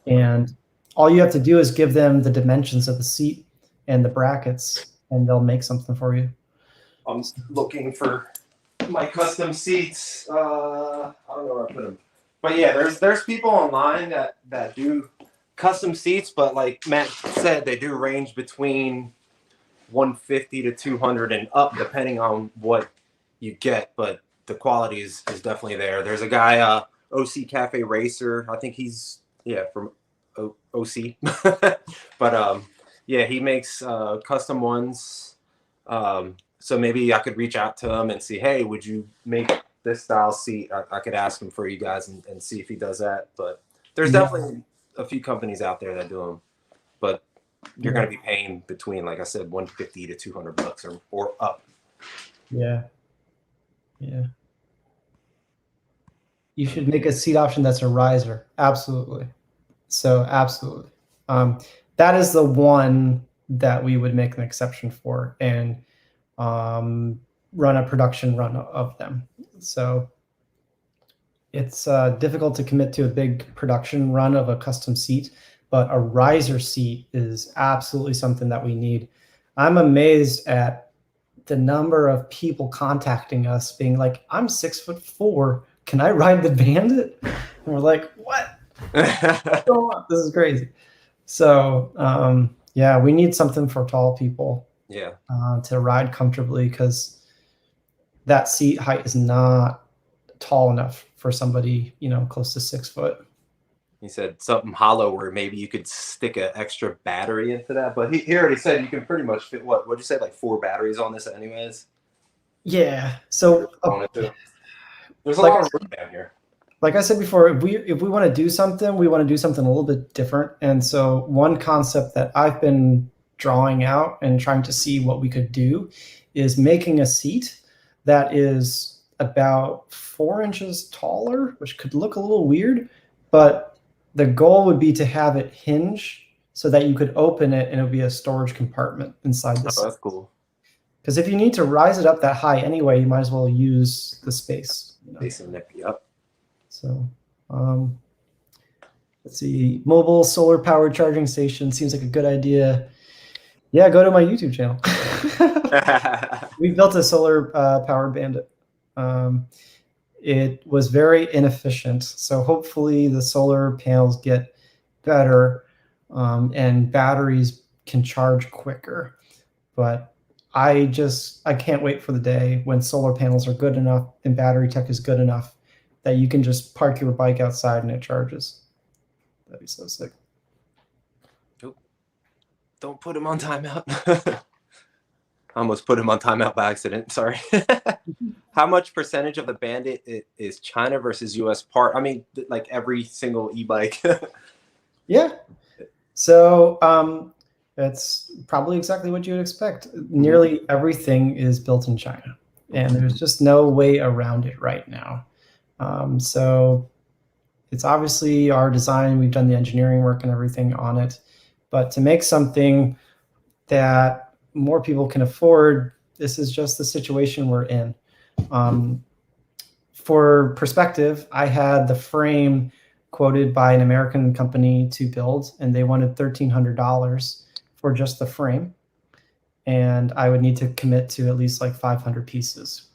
And all you have to do is give them the dimensions of the seat and the brackets, and they'll make something for you. I'm looking for my custom seats. I don't know where I put them. But yeah, there's people online that do custom seats, but like Matt said, they do range between 150 to 200 and up, depending on what you get. But the quality is definitely there. There's a guy, OC Cafe Racer. I think he's from OC. But he makes custom ones. So maybe I could reach out to him and see, hey, would you make this style seat? I could ask him for you guys and see if he does that. But there's definitely a few companies out there that do them. But you're going to be paying between, like I said, 150 to 200 bucks or up. Yeah. Yeah. You should make a seat option that's a riser. Absolutely. So absolutely. That is the one that we would make an exception for and run a production run of them. So it's difficult to commit to a big production run of a custom seat, but a riser seat is absolutely something that we need. I'm amazed at the number of people contacting us being like, I'm 6'4". Can I ride the Bandit? And we're like, what? This is crazy. So we need something for tall people to ride comfortably, because that seat height is not tall enough for somebody, close to 6 foot. He said something hollow where maybe you could stick an extra battery into that, but he already said you can pretty much fit what'd you say, like 4 batteries on this anyways? Yeah. So there's a lot of room down here. Like I said before, if we want to do something, we want to do something a little bit different. And so one concept that I've been drawing out and trying to see what we could do is making a seat that is about 4 inches taller, which could look a little weird, but the goal would be to have it hinge so that you could open it and it would be a storage compartment inside the seat. That's cool. Because if you need to rise it up that high anyway, you might as well use the space. Yep. So let's see. Mobile solar powered charging station seems like a good idea. Yeah, go to my YouTube channel. We built a solar powered Bandit. It was very inefficient. So hopefully the solar panels get better and batteries can charge quicker. But I can't wait for the day when solar panels are good enough and battery tech is good enough that you can just park your bike outside and it charges. That'd be so sick. Don't put him on timeout. I almost put him on timeout by accident. Sorry. How much percentage of the Bandit is China versus US part? I mean, like every single e-bike. Yeah. So that's probably exactly what you would expect. Nearly everything is built in China, and there's just no way around it right now. So it's obviously our design. We've done the engineering work and everything on it. But to make something that more people can afford, this is just the situation we're in. for perspective, I had the frame quoted by an American company to build, and they wanted $1,300 for just the frame. And I would need to commit to at least like 500 pieces.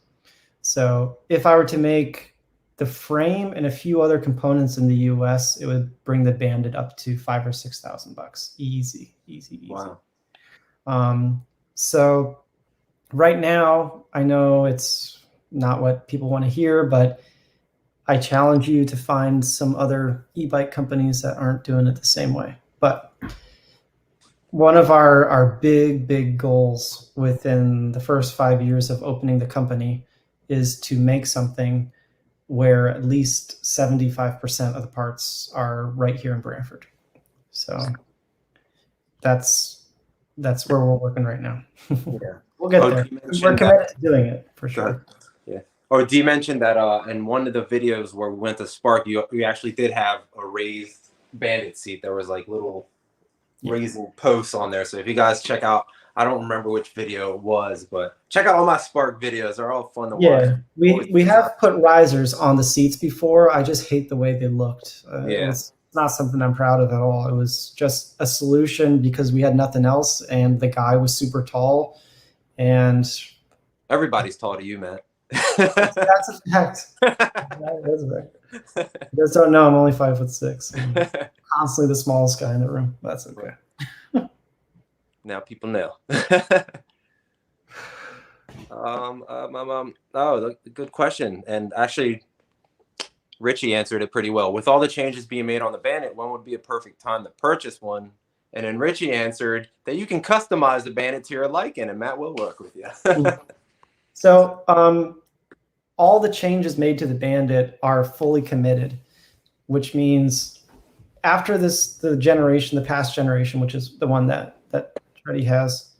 So if I were to make the frame and a few other components in the US, it would bring the Bandit up to $5,000 or $6,000. Easy, easy, easy. Wow. So right now, I know it's not what people want to hear, but I challenge you to find some other e-bike companies that aren't doing it the same way. But one of our big goals within the first 5 years of opening the company is to make something where at least 75% of the parts are right here in Brantford. So that's where we're working right now. Yeah. We'll get there. We're committed to doing it for sure. Yeah. Or Dee mentioned that in one of the videos where we went to Spark, you actually did have a raised Bandit seat. There was like little raising posts on there. So if you guys check out, I don't remember which video it was, but check out all my Spark videos. They're all fun to watch. Yeah, we have put risers on the seats before. I just hate the way they looked. It's not something I'm proud of at all. It was just a solution because we had nothing else, and the guy was super tall. And everybody's tall to you, Matt. That's a fact. That is a fact. You guys don't know I'm only 5'6". I'm constantly the smallest guy in the room. That's okay. Now people know. Oh, good question. And actually, Richie answered it pretty well. With all the changes being made on the Bandit, when would be a perfect time to purchase one? And then Richie answered that you can customize the Bandit to your liking, and Matt will work with you. So all the changes made to the Bandit are fully committed, which means after the past generation, which is the one that Shreddie has,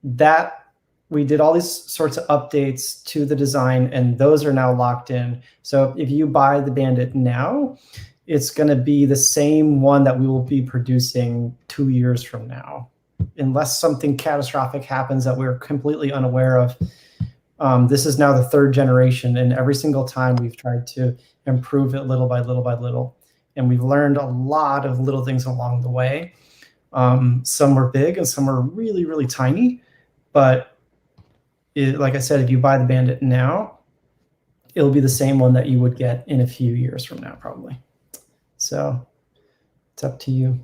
that we did all these sorts of updates to the design, and those are now locked in. So if you buy the Bandit now, it's going to be the same one that we will be producing 2 years from now, unless something catastrophic happens that we're completely unaware of. This is now the 3rd generation, and every single time we've tried to improve it little by little by little. And we've learned a lot of little things along the way. Some were big and some were really, really tiny. But like I said, if you buy the Bandit now, it'll be the same one that you would get in a few years from now, probably. So it's up to you.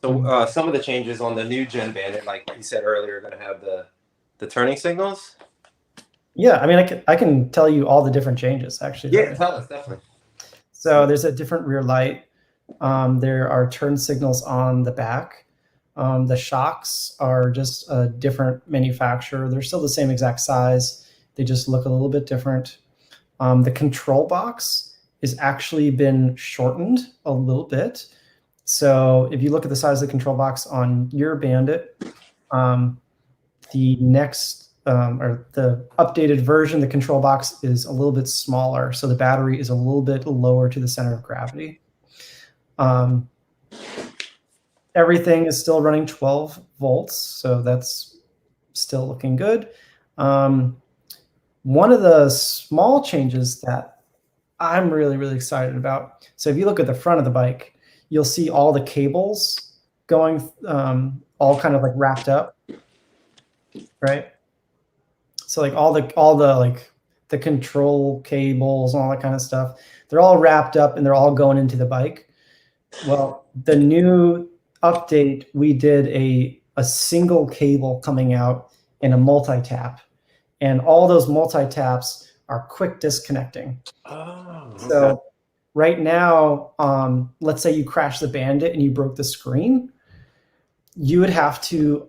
So some of the changes on the new gen Bandit, like you said earlier, are going to have the turning signals. Yeah, I mean, I can tell you all the different changes, actually. Yeah, tell us, definitely. So there's a different rear light. There are turn signals on the back. The shocks are just a different manufacturer. They're still the same exact size. They just look a little bit different. The control box has actually been shortened a little bit. So if you look at the size of the control box on your Bandit, the next or the updated version, the control box is a little bit smaller. So the battery is a little bit lower to the center of gravity. Everything is still running 12 volts. So that's still looking good. One of the small changes that I'm really, really excited about. So if you look at the front of the bike, you'll see all the cables going, all kind of like wrapped up, right? So like all the like the control cables and all that kind of stuff, they're all wrapped up and they're all going into the bike. Well, the new update, we did a single cable coming out in a multi-tap, and all those multi-taps are quick disconnecting. Oh, okay. So right now, let's say you crash the Bandit and you broke the screen, you would have to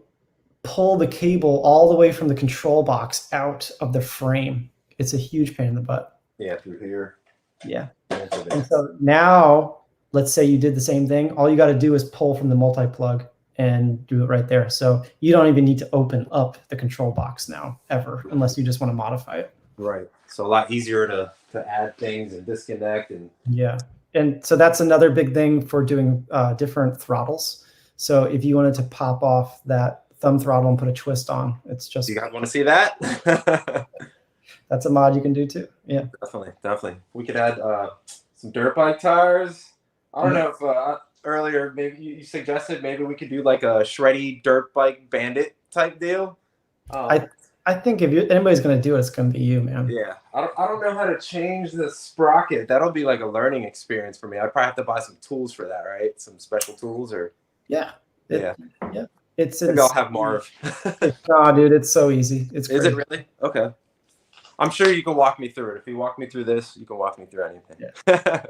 pull the cable all the way from the control box out of the frame. It's a huge pain in the butt. Yeah, through here. Yeah. And so now, let's say you did the same thing. All you got to do is pull from the multi-plug and do it right there. So you don't even need to open up the control box now, ever, unless you just want to modify it. Right. So a lot easier to add things and disconnect. And yeah. And so that's another big thing for doing different throttles. So if you wanted to pop off that thumb throttle and put a twist on, it's just... You guys want to see that? That's a mod you can do too. Yeah. Definitely. We could add some dirt bike tires. I don't know if earlier maybe you suggested maybe we could do like a Shreddie dirt bike bandit type deal. I think if anybody's gonna do it, it's gonna be you, man. Yeah, I don't know how to change the sprocket. That'll be like a learning experience for me. I'd probably have to buy some tools for that, right? Some special tools or yeah. It's maybe I'll have Marv. No, dude, it's so easy. It's Is it really? Okay. I'm sure you can walk me through it. If you walk me through this, you can walk me through anything. Yeah.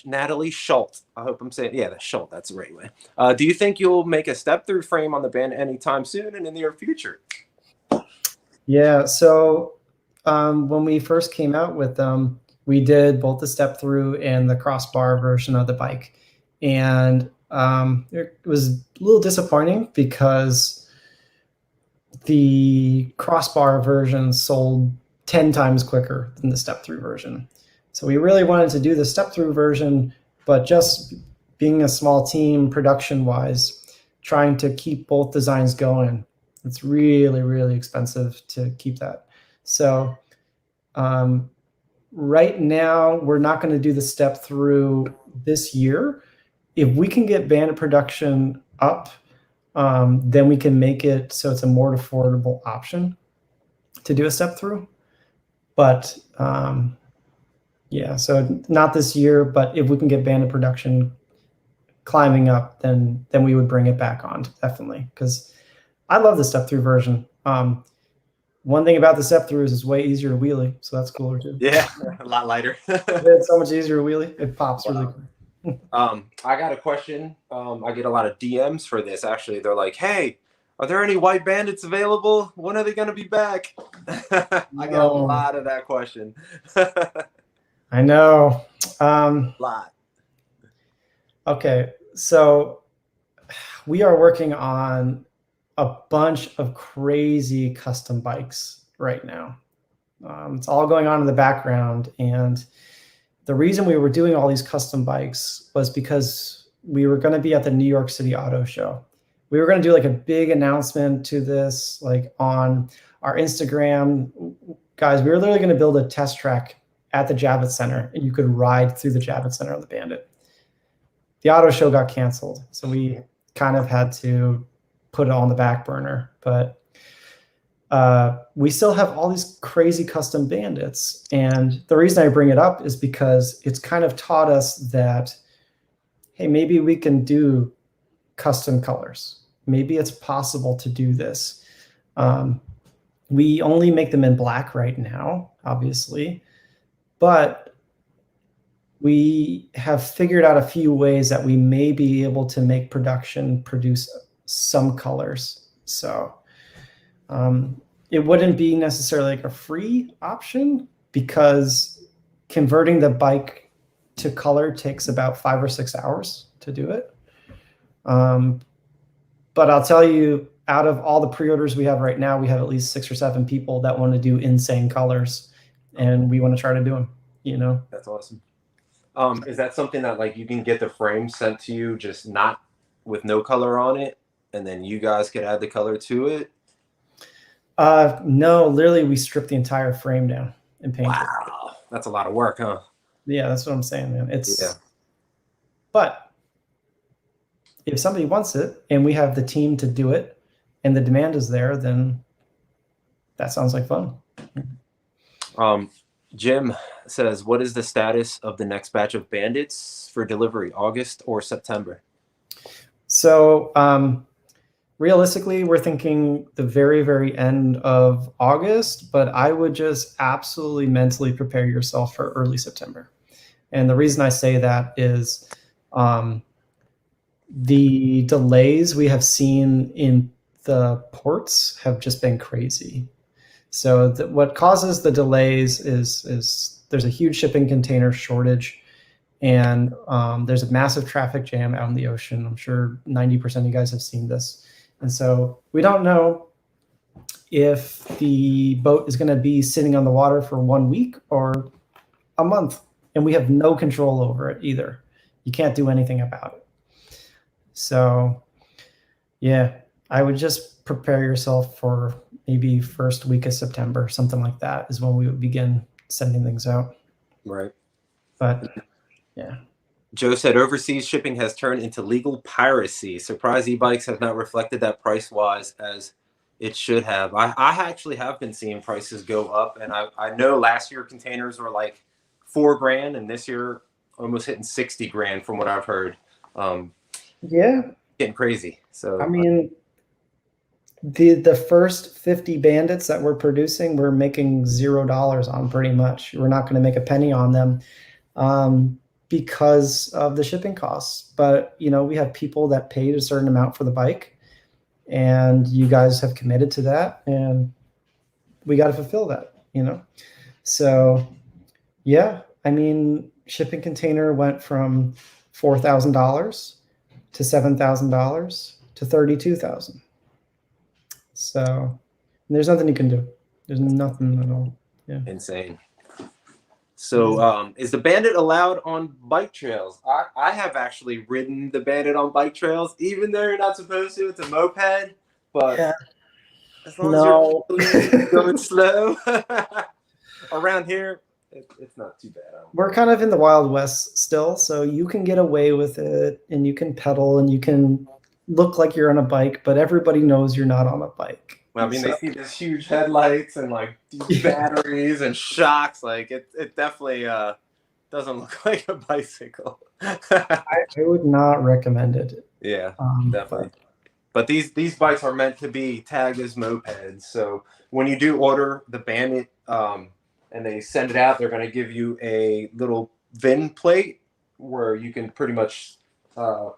Natalie Schultz. I hope I'm saying the Schultz. That's the right way. Do you think you'll make a step-through frame on the Bandit anytime soon and in the near future? Yeah. So when we first came out with them, we did both the step-through and the crossbar version of the bike, and it was a little disappointing because the crossbar version sold 10 times quicker than the step-through version. So we really wanted to do the step-through version, but just being a small team production-wise, trying to keep both designs going, it's really, really expensive to keep that. So right now, we're not going to do the step-through this year. If we can get Bandit production up, then we can make it so it's a more affordable option to do a step-through. But yeah, so not this year, but if we can get Bandit production climbing up, then we would bring it back on, definitely, because I love the step-through version. One thing about the step-through is it's way easier to wheelie, so that's cooler too. Yeah, a lot lighter. It's so much easier to wheelie. It pops really quick. I got a question. I get a lot of DMs for this. Actually, they're like, "Hey, are there any white bandits available? When are they going to be back?" I got a lot of that question. I know. Lot. Okay, so we are working on a bunch of crazy custom bikes right now. It's all going on in the background, and the reason we were doing all these custom bikes was because we were going to be at the New York City Auto Show. We were going to do like a big announcement to this, like on our Instagram. Guys, we were literally going to build a test track at the Javits Center, and you could ride through the Javits Center on the Bandit. The auto show got canceled, so we kind of had to put it on the back burner. But we still have all these crazy custom Bandits. And the reason I bring it up is because it's kind of taught us that, hey, maybe we can do custom colors. Maybe it's possible to do this. We only make them in black right now, obviously, but we have figured out a few ways that we may be able to make production produce some colors. So it wouldn't be necessarily like a free option, because converting the bike to color takes about 5 or 6 hours to do it. But I'll tell you, out of all the pre-orders we have right now, we have at least 6 or 7 people that want to do insane colors, and we want to try to do them, you know? That's awesome. Is that something that like you can get the frame sent to you just not with no color on it, and then you guys could add the color to it? No, literally we stripped the entire frame down and painted. Wow, that's a lot of work, huh? Yeah, that's what I'm saying, man. But if somebody wants it and we have the team to do it and the demand is there, then that sounds like fun. Jim says, what is the status of the next batch of Bandits for delivery, August or September? So realistically, we're thinking the very, very end of August, but I would just absolutely mentally prepare yourself for early September. And the reason I say that is the delays we have seen in the ports have just been crazy. So what causes the delays is there's a huge shipping container shortage, and there's a massive traffic jam out in the ocean. I'm sure 90% of you guys have seen this. And so we don't know if the boat is going to be sitting on the water for 1 week or a month, and we have no control over it either. You can't do anything about it. So yeah, I would just prepare yourself for maybe first week of September, something like that is when we would begin sending things out. Right. But yeah. Joe said overseas shipping has turned into legal piracy. Surprise e-bikes have not reflected that price-wise as it should have. I actually have been seeing prices go up, and I know last year containers were like $4,000, and this year almost hitting 60 grand from what I've heard. Yeah. Getting crazy. So I mean, the first 50 Bandits that we're producing, we're making $0 on pretty much. We're not going to make a penny on them because of the shipping costs. But, you know, we have people that paid a certain amount for the bike, and you guys have committed to that, and we got to fulfill that, you know? So, yeah, I mean, shipping container went from $4,000 to $7,000 to $32,000. So there's nothing you can do. There's nothing at all. Yeah. Insane. So is the Bandit allowed on bike trails? I have actually ridden the Bandit on bike trails, even though you're not supposed to. It's a moped, but Yeah. as long as you're going slow around here, it's not too bad. We're kind of in the Wild West still, so you can get away with it, and you can pedal, and you can look like you're on a bike, but everybody knows you're not on a bike. Well, I mean, they see these huge headlights and like these batteries and shocks. Like it definitely doesn't look like a bicycle. I would not recommend it. Yeah, definitely. But these bikes are meant to be tagged as mopeds. So when you do order the Bandit and they send it out, they're going to give you a little VIN plate where you can pretty much, I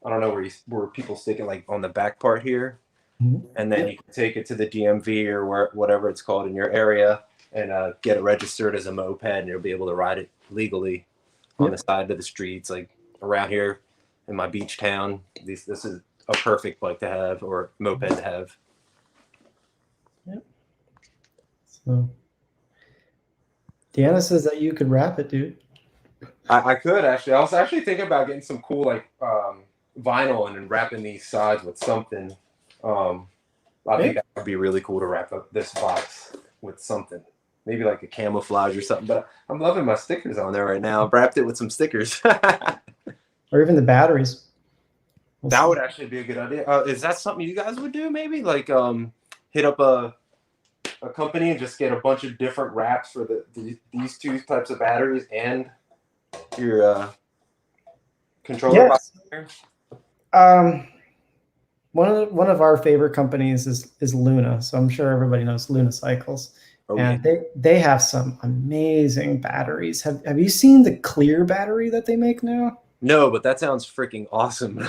don't know where people stick it, like on the back part here. Mm-hmm. And then you can take it to the DMV or whatever it's called in your area and get it registered as a moped, and you'll be able to ride it legally on the side of the streets. Like around here in my beach town, this is a perfect bike to have, or moped to have. Yep. So Deanna says that you could wrap it, dude. I could actually. I was actually thinking about getting some cool like vinyl and then wrapping these sides with something. I think that would be really cool to wrap up this box with something, maybe like a camouflage or something. But I'm loving my stickers on there right now. I've wrapped it with some stickers. Or even the batteries. That would actually be a good idea. Is that something you guys would do? Maybe like hit up a company and just get a bunch of different wraps for these two types of batteries and your controller box. One of our favorite companies is Luna, so I'm sure everybody knows Luna Cycles. Oh, and yeah. they have some amazing batteries. Have you seen the clear battery that they make now? No, but that sounds freaking awesome.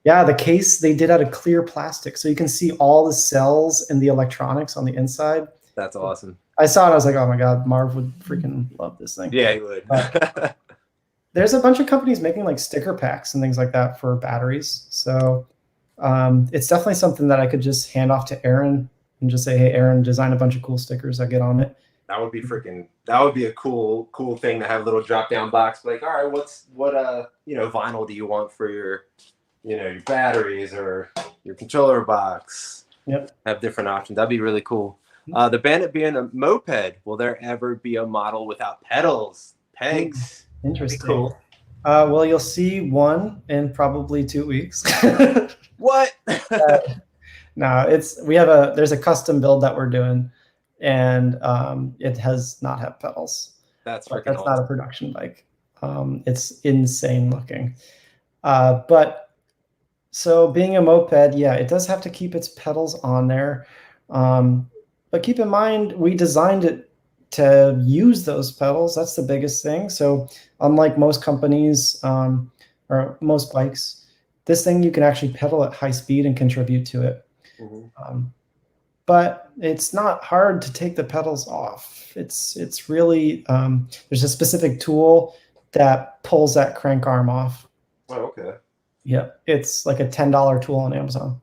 Yeah, the case they did out of clear plastic, so you can see all the cells and the electronics on the inside. That's awesome. I saw it, I was like, oh my god, Marv would freaking love this thing. Yeah, he would. There's a bunch of companies making like sticker packs and things like that for batteries. So it's definitely something that I could just hand off to Aaron and just say, hey, Aaron, design a bunch of cool stickers that get on it. That would be that would be a cool thing to have a little drop down box. Like, all right, what vinyl do you want for your, your batteries or your controller box? Yep. Have different options. That'd be really cool. The Bandit being a moped, will there ever be a model without pedals, pegs? Interesting. Cool. Well, you'll see one in probably 2 weeks. What? No, there's a custom build that we're doing, and it has not have pedals. That's not awesome. a production bike. It's insane looking. But so being a moped, yeah, it does have to keep its pedals on there. But keep in mind, we designed it to use those pedals. That's the biggest thing. So unlike most companies or most bikes, this thing you can actually pedal at high speed and contribute to it. Mm-hmm. But it's not hard to take the pedals off. It's really there's a specific tool that pulls that crank arm off. Oh, okay. Yeah, it's like a $10 tool on Amazon,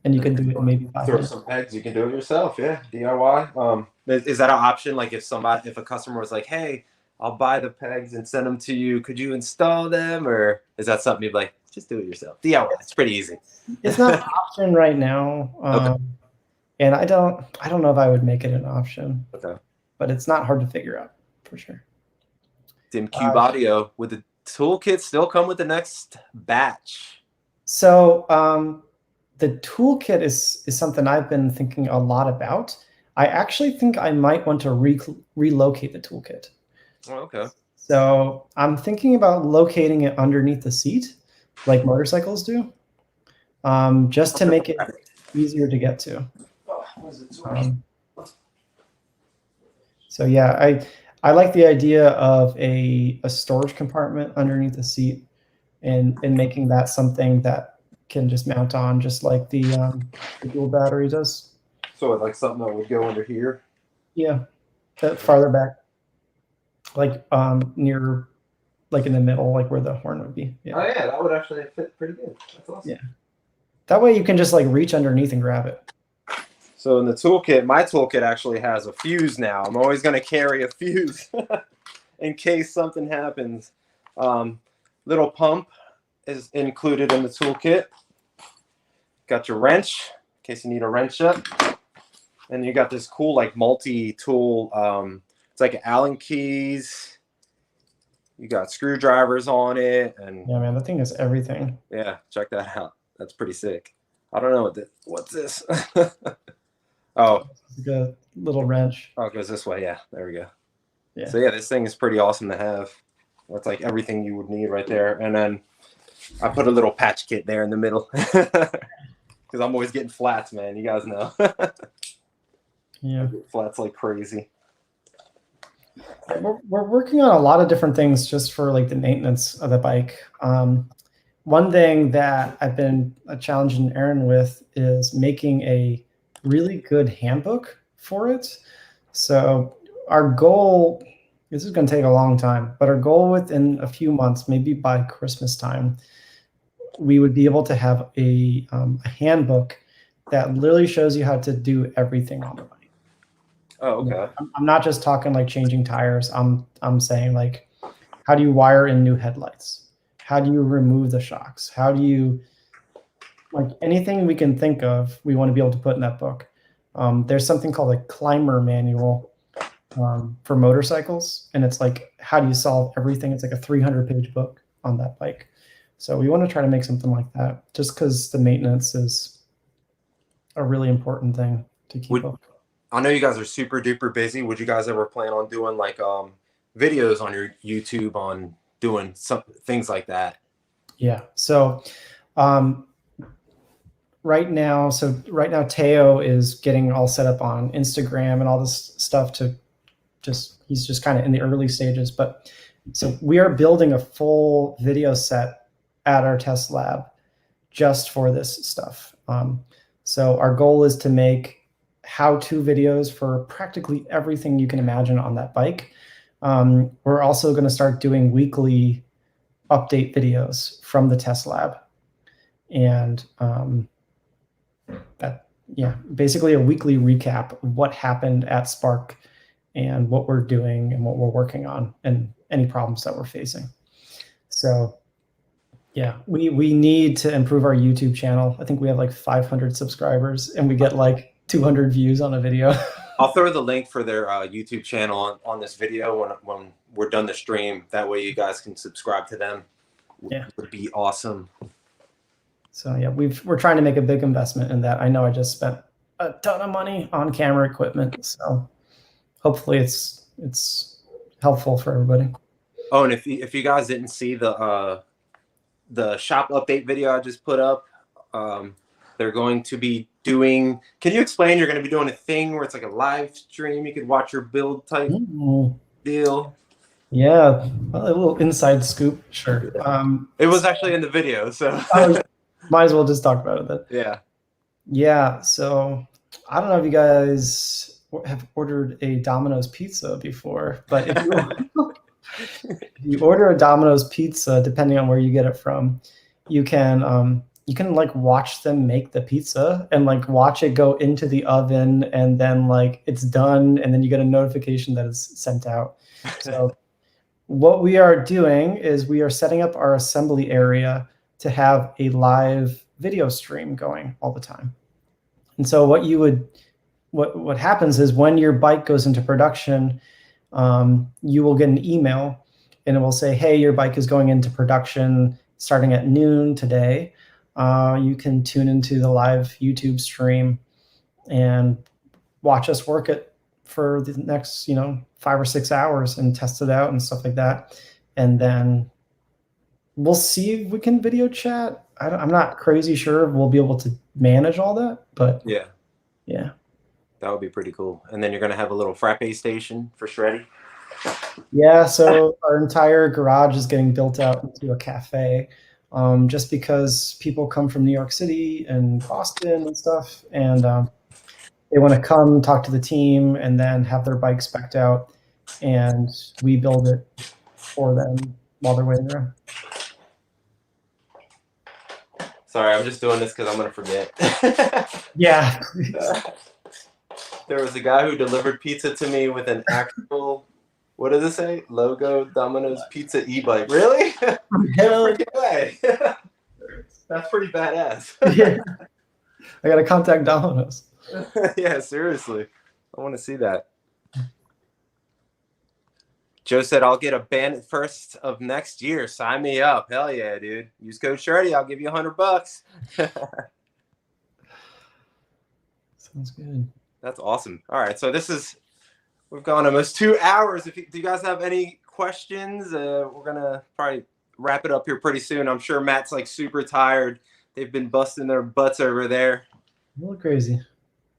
and you can do it in maybe 5 Throw minutes. some pegs, you can do it yourself. Yeah, DIY. Is that an option? Like if a customer was like, "Hey, I'll buy the pegs and send them to you. Could you install them?" Or is that something you'd be like, just do it yourself? DIY. It's pretty easy. It's not an option right now. Okay. And I don't know if I would make it an option. Okay. But it's not hard to figure out for sure. Dim Cube Audio. Would the toolkit still come with the next batch? So the toolkit is something I've been thinking a lot about. I actually think I might want to relocate the toolkit. Oh, okay. So I'm thinking about locating it underneath the seat, like motorcycles do, just to make it easier to get to. So yeah, I like the idea of a storage compartment underneath the seat, and making that something that can just mount on, just like the dual battery does. So like something that would go under here? Yeah, farther back, like near, like in the middle, like where the horn would be. Yeah. Oh yeah, that would actually fit pretty good. That's awesome. Yeah. That way you can just like reach underneath and grab it. So in the toolkit, my toolkit actually has a fuse now. I'm always going to carry a fuse in case something happens. Little pump is included in the toolkit. Got your wrench in case you need a wrench up. And you got this cool like multi-tool. It's like Allen keys. You got screwdrivers on it. And yeah, man, that thing is everything. Yeah, check that out. That's pretty sick. I don't know what's this. Oh, like a little wrench. Oh, it goes this way. Yeah, there we go. Yeah. So yeah, this thing is pretty awesome to have. That's like everything you would need right there. And then I put a little patch kit there in the middle because I'm always getting flats, man. You guys know. Yeah, flats like crazy. We're working on a lot of different things just for like the maintenance of the bike. One thing that I've been challenging Aaron with is making a really good handbook for it. So our goal, this is going to take a long time, but our goal within a few months, maybe by Christmas time, we would be able to have a handbook that literally shows you how to do everything on the bike. Oh, okay. I'm not just talking like changing tires. I'm saying like, how do you wire in new headlights? How do you remove the shocks? How do you, like anything we can think of, we want to be able to put in that book. There's something called a climber manual for motorcycles. And it's like, how do you solve everything? It's like a 300-page book on that bike. So we want to try to make something like that just because the maintenance is a really important thing to keep up. I know you guys are super duper busy. Would you guys ever plan on doing like videos on your YouTube on doing some things like that? Yeah. So right now Teo is getting all set up on Instagram and all this stuff to he's just kind of in the early stages. But so we are building a full video set at our test lab just for this stuff. So our goal is to make how-to videos for practically everything you can imagine on that bike. We're also going to start doing weekly update videos from the test lab. And basically a weekly recap of what happened at Spark and what we're doing and what we're working on and any problems that we're facing. So yeah, we need to improve our YouTube channel. I think we have like 500 subscribers and we get like 200 views on a video. I'll throw the link for their YouTube channel on this video when we're done the stream. That way you guys can subscribe to them. Yeah. Would be awesome. So yeah, we're trying to make a big investment in that. I know I just spent a ton of money on camera equipment, so hopefully it's helpful for everybody. Oh, and if you guys didn't see the shop update video I just put up, they're going to be doing. Can you explain? You're going to be doing a thing where it's like a live stream. You could watch your build type deal. Yeah, a little inside scoop. Sure. It was actually in the video, so might as well just talk about it then. Yeah. Yeah. So I don't know if you guys have ordered a Domino's pizza before, but if you order a Domino's pizza, depending on where you get it from, you can like watch them make the pizza and like watch it go into the oven and then like it's done and then you get a notification that it's sent out. So what we are doing is we are setting up our assembly area to have a live video stream going all the time. And so what you would what happens is when your bike goes into production, you will get an email and it will say, hey, your bike is going into production starting at noon today. You can tune into the live YouTube stream and watch us work it for the next, 5 or 6 hours and test it out and stuff like that. And then we'll see if we can video chat. I'm not crazy sure we'll be able to manage all that, but Yeah, that would be pretty cool. And then you're gonna have a little frappe station for Shreddie. Yeah, so our entire garage is getting built out into a cafe, just because people come from New York City and Boston and stuff, and they want to come talk to the team and then have their bike spec'd out, and we build it for them while they're waiting around. Sorry, I'm just doing this because I'm gonna forget. Yeah. There was a guy who delivered pizza to me with an actual, what does it say? Logo Domino's Pizza e-bike. Really? Hell No freaking way. That's pretty badass. yeah. I gotta contact Domino's. Yeah, seriously. I want to see that. Joe said, I'll get a Bandit first of next year. Sign me up. Hell yeah, dude. Use code Shreddie. I'll give you $100. Sounds good. That's awesome. All right. So we've gone almost 2 hours. Do you guys have any questions? We're going to probably wrap it up here pretty soon. I'm sure Matt's like super tired. They've been busting their butts over there. A little crazy.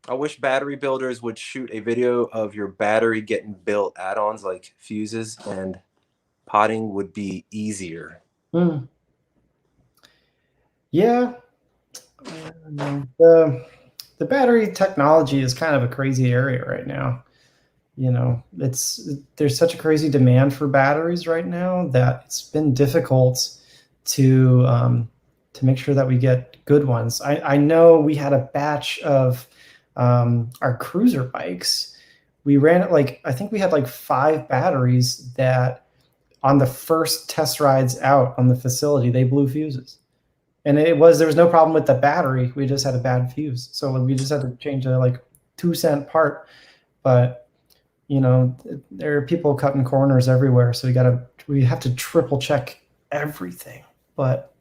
I wish battery builders would shoot a video of your battery getting built. Add-ons like fuses and potting would be easier. Yeah. The battery technology is kind of a crazy area right now. There's such a crazy demand for batteries right now that it's been difficult to make sure that we get good ones. I know we had a batch of our cruiser bikes. We ran it I think we had 5 batteries that on the first test rides out on the facility, they blew fuses. And there was no problem with the battery. We just had a bad fuse. So we just had to change a 2-cent part. But there are people cutting corners everywhere. So we have to triple check everything. But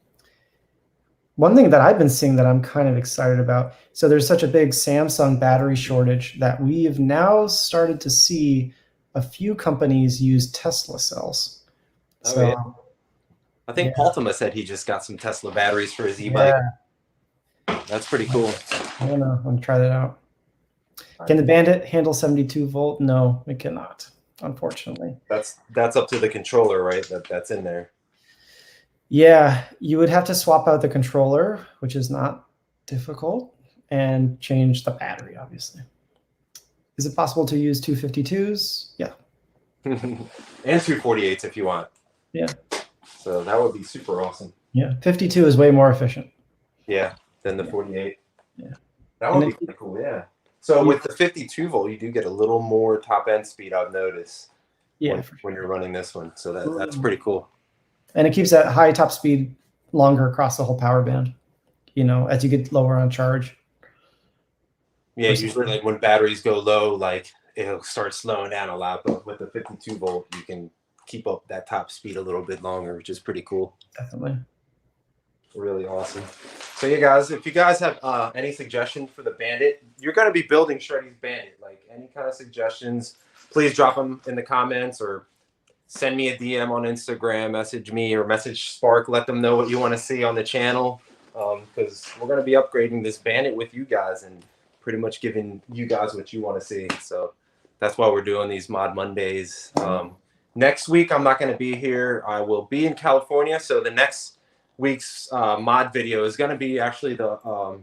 one thing that I've been seeing that I'm kind of excited about, so there's such a big Samsung battery shortage that we've now started to see a few companies use Tesla cells. Oh, so, yeah. I think Paltima said he just got some Tesla batteries for his e-bike. Yeah. That's pretty cool. I don't know. I'm going to try that out. Can the Bandit handle 72 volt? No, it cannot, unfortunately. That's up to the controller, right? That's in there. Yeah, you would have to swap out the controller, which is not difficult, and change the battery, obviously. Is it possible to use 252s? Yeah. And 248s if you want. Yeah. So that would be super awesome. Yeah, 52 is way more efficient. Yeah, than the 48. Yeah. That would be pretty cool, yeah. So with the 52 volt, you do get a little more top end speed, I've noticed. Yeah, when you're running this one. So that's pretty cool. And it keeps that high top speed longer across the whole power band, as you get lower on charge. Yeah, usually when batteries go low, it'll start slowing down a lot. But with the 52 volt, you can keep up that top speed a little bit longer, which is pretty cool. Definitely. Really awesome. So yeah, guys, if you guys have any suggestions for the Bandit, you're going to be building Shreddie's Bandit. Any kind of suggestions, please drop them in the comments or send me a DM on Instagram, message me or message Spark. Let them know what you want to see on the channel, because we're going to be upgrading this Bandit with you guys and pretty much giving you guys what you want to see. So that's why we're doing these Mod Mondays. Next week, I'm not going to be here. I will be in California. So the next week's mod video is going to be actually the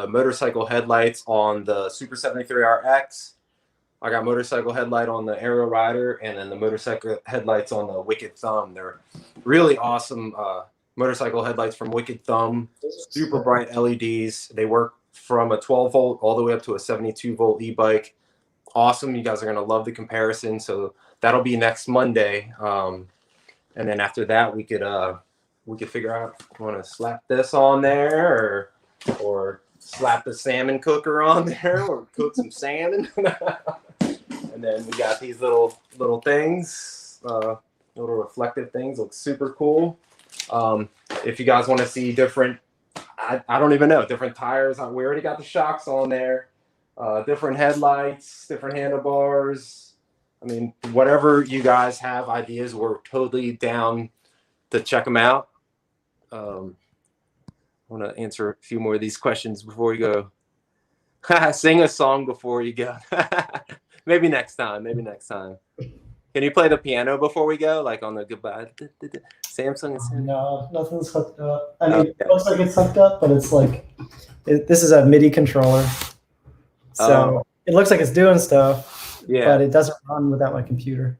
motorcycle headlights on the Super 73RX. I got motorcycle headlight on the Aero Rider and then the motorcycle headlights on the Wicked Thumb. They're really awesome motorcycle headlights from Wicked Thumb. Super bright LEDs. They work from a 12 volt all the way up to a 72 volt e-bike. Awesome. You guys are going to love the comparison. So that'll be next Monday. And then after that, we could figure out if we want to slap this on there or slap the salmon cooker on there or cook some salmon. And then we got these little things, little reflective things. Look super cool. If you guys want to see different, I don't even know, different tires. We already got the shocks on there. Different headlights, different handlebars. I mean, whatever you guys have ideas, we're totally down to check them out. I want to answer a few more of these questions before we go. Sing a song before you go. Maybe next time. Maybe next time. Can you play the piano before we go, like on the goodbye? Samsung. No, nothing's hooked up. I mean, it looks like it's hooked up, but it's like this is a MIDI controller, so it looks like it's doing stuff. Yeah, but it doesn't run without my computer.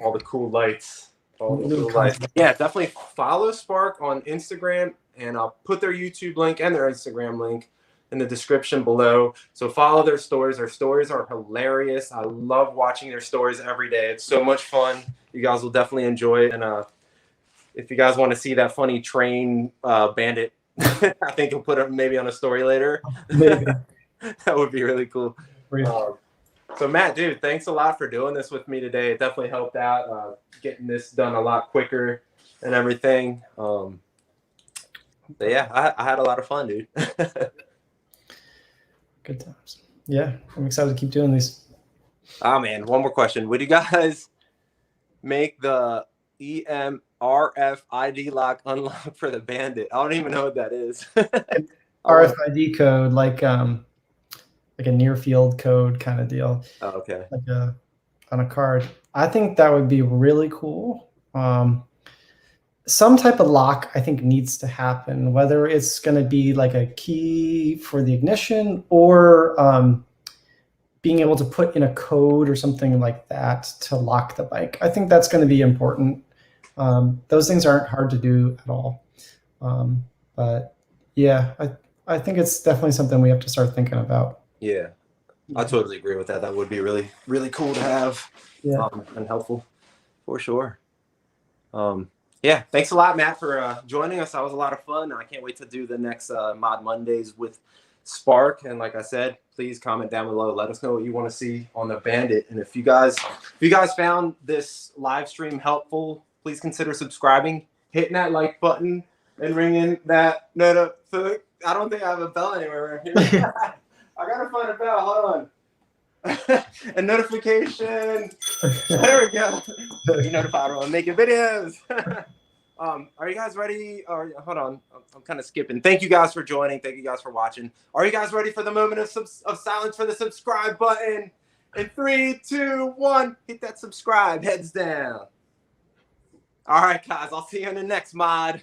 All the cool lights. All the cool lights. Yeah, definitely follow Spark on Instagram, and I'll put their YouTube link and their Instagram link in the description below. So follow their stories. Their stories are hilarious. I love watching their stories every day. It's so much fun. You guys will definitely enjoy it. And if you guys want to see that funny train Bandit, I think I'll put it maybe on a story later. Maybe. That would be really cool. So Matt, dude, thanks a lot for doing this with me today. It definitely helped out getting this done a lot quicker and everything. But yeah, I had a lot of fun, dude. Good times. Yeah, I'm excited to keep doing these. Oh man, one more question. Would you guys make the RFID lock unlock for the Bandit? I don't even know what that is. RFID code, like a near field code kind of deal. Oh, okay. Like on a card. I think that would be really cool. Some type of lock, I think, needs to happen, whether it's going to be like a key for the ignition or being able to put in a code or something like that to lock the bike. I think that's going to be important. Those things aren't hard to do at all. But yeah, I think it's definitely something we have to start thinking about. Yeah, I totally agree with that. That would be really, really cool to have, and helpful for sure. Yeah, thanks a lot, Matt, for joining us. That was a lot of fun. I can't wait to do the next Mod Mondays with Spark. And like I said, please comment down below. Let us know what you want to see on the Bandit. And if you guys found this live stream helpful, please consider subscribing, hitting that like button, and ringing that notification. I don't think I have a bell anywhere right here. I gotta find a bell. Hold on. A notification. There we go. Be notified when I'm making videos. Are you guys ready? Or hold on, I'm kind of skipping. Thank you guys for joining. Thank you guys for watching. Are you guys ready for the moment of silence for the subscribe button? In 3, 2, 1, hit that subscribe. Heads down. All right, guys. I'll see you in the next mod.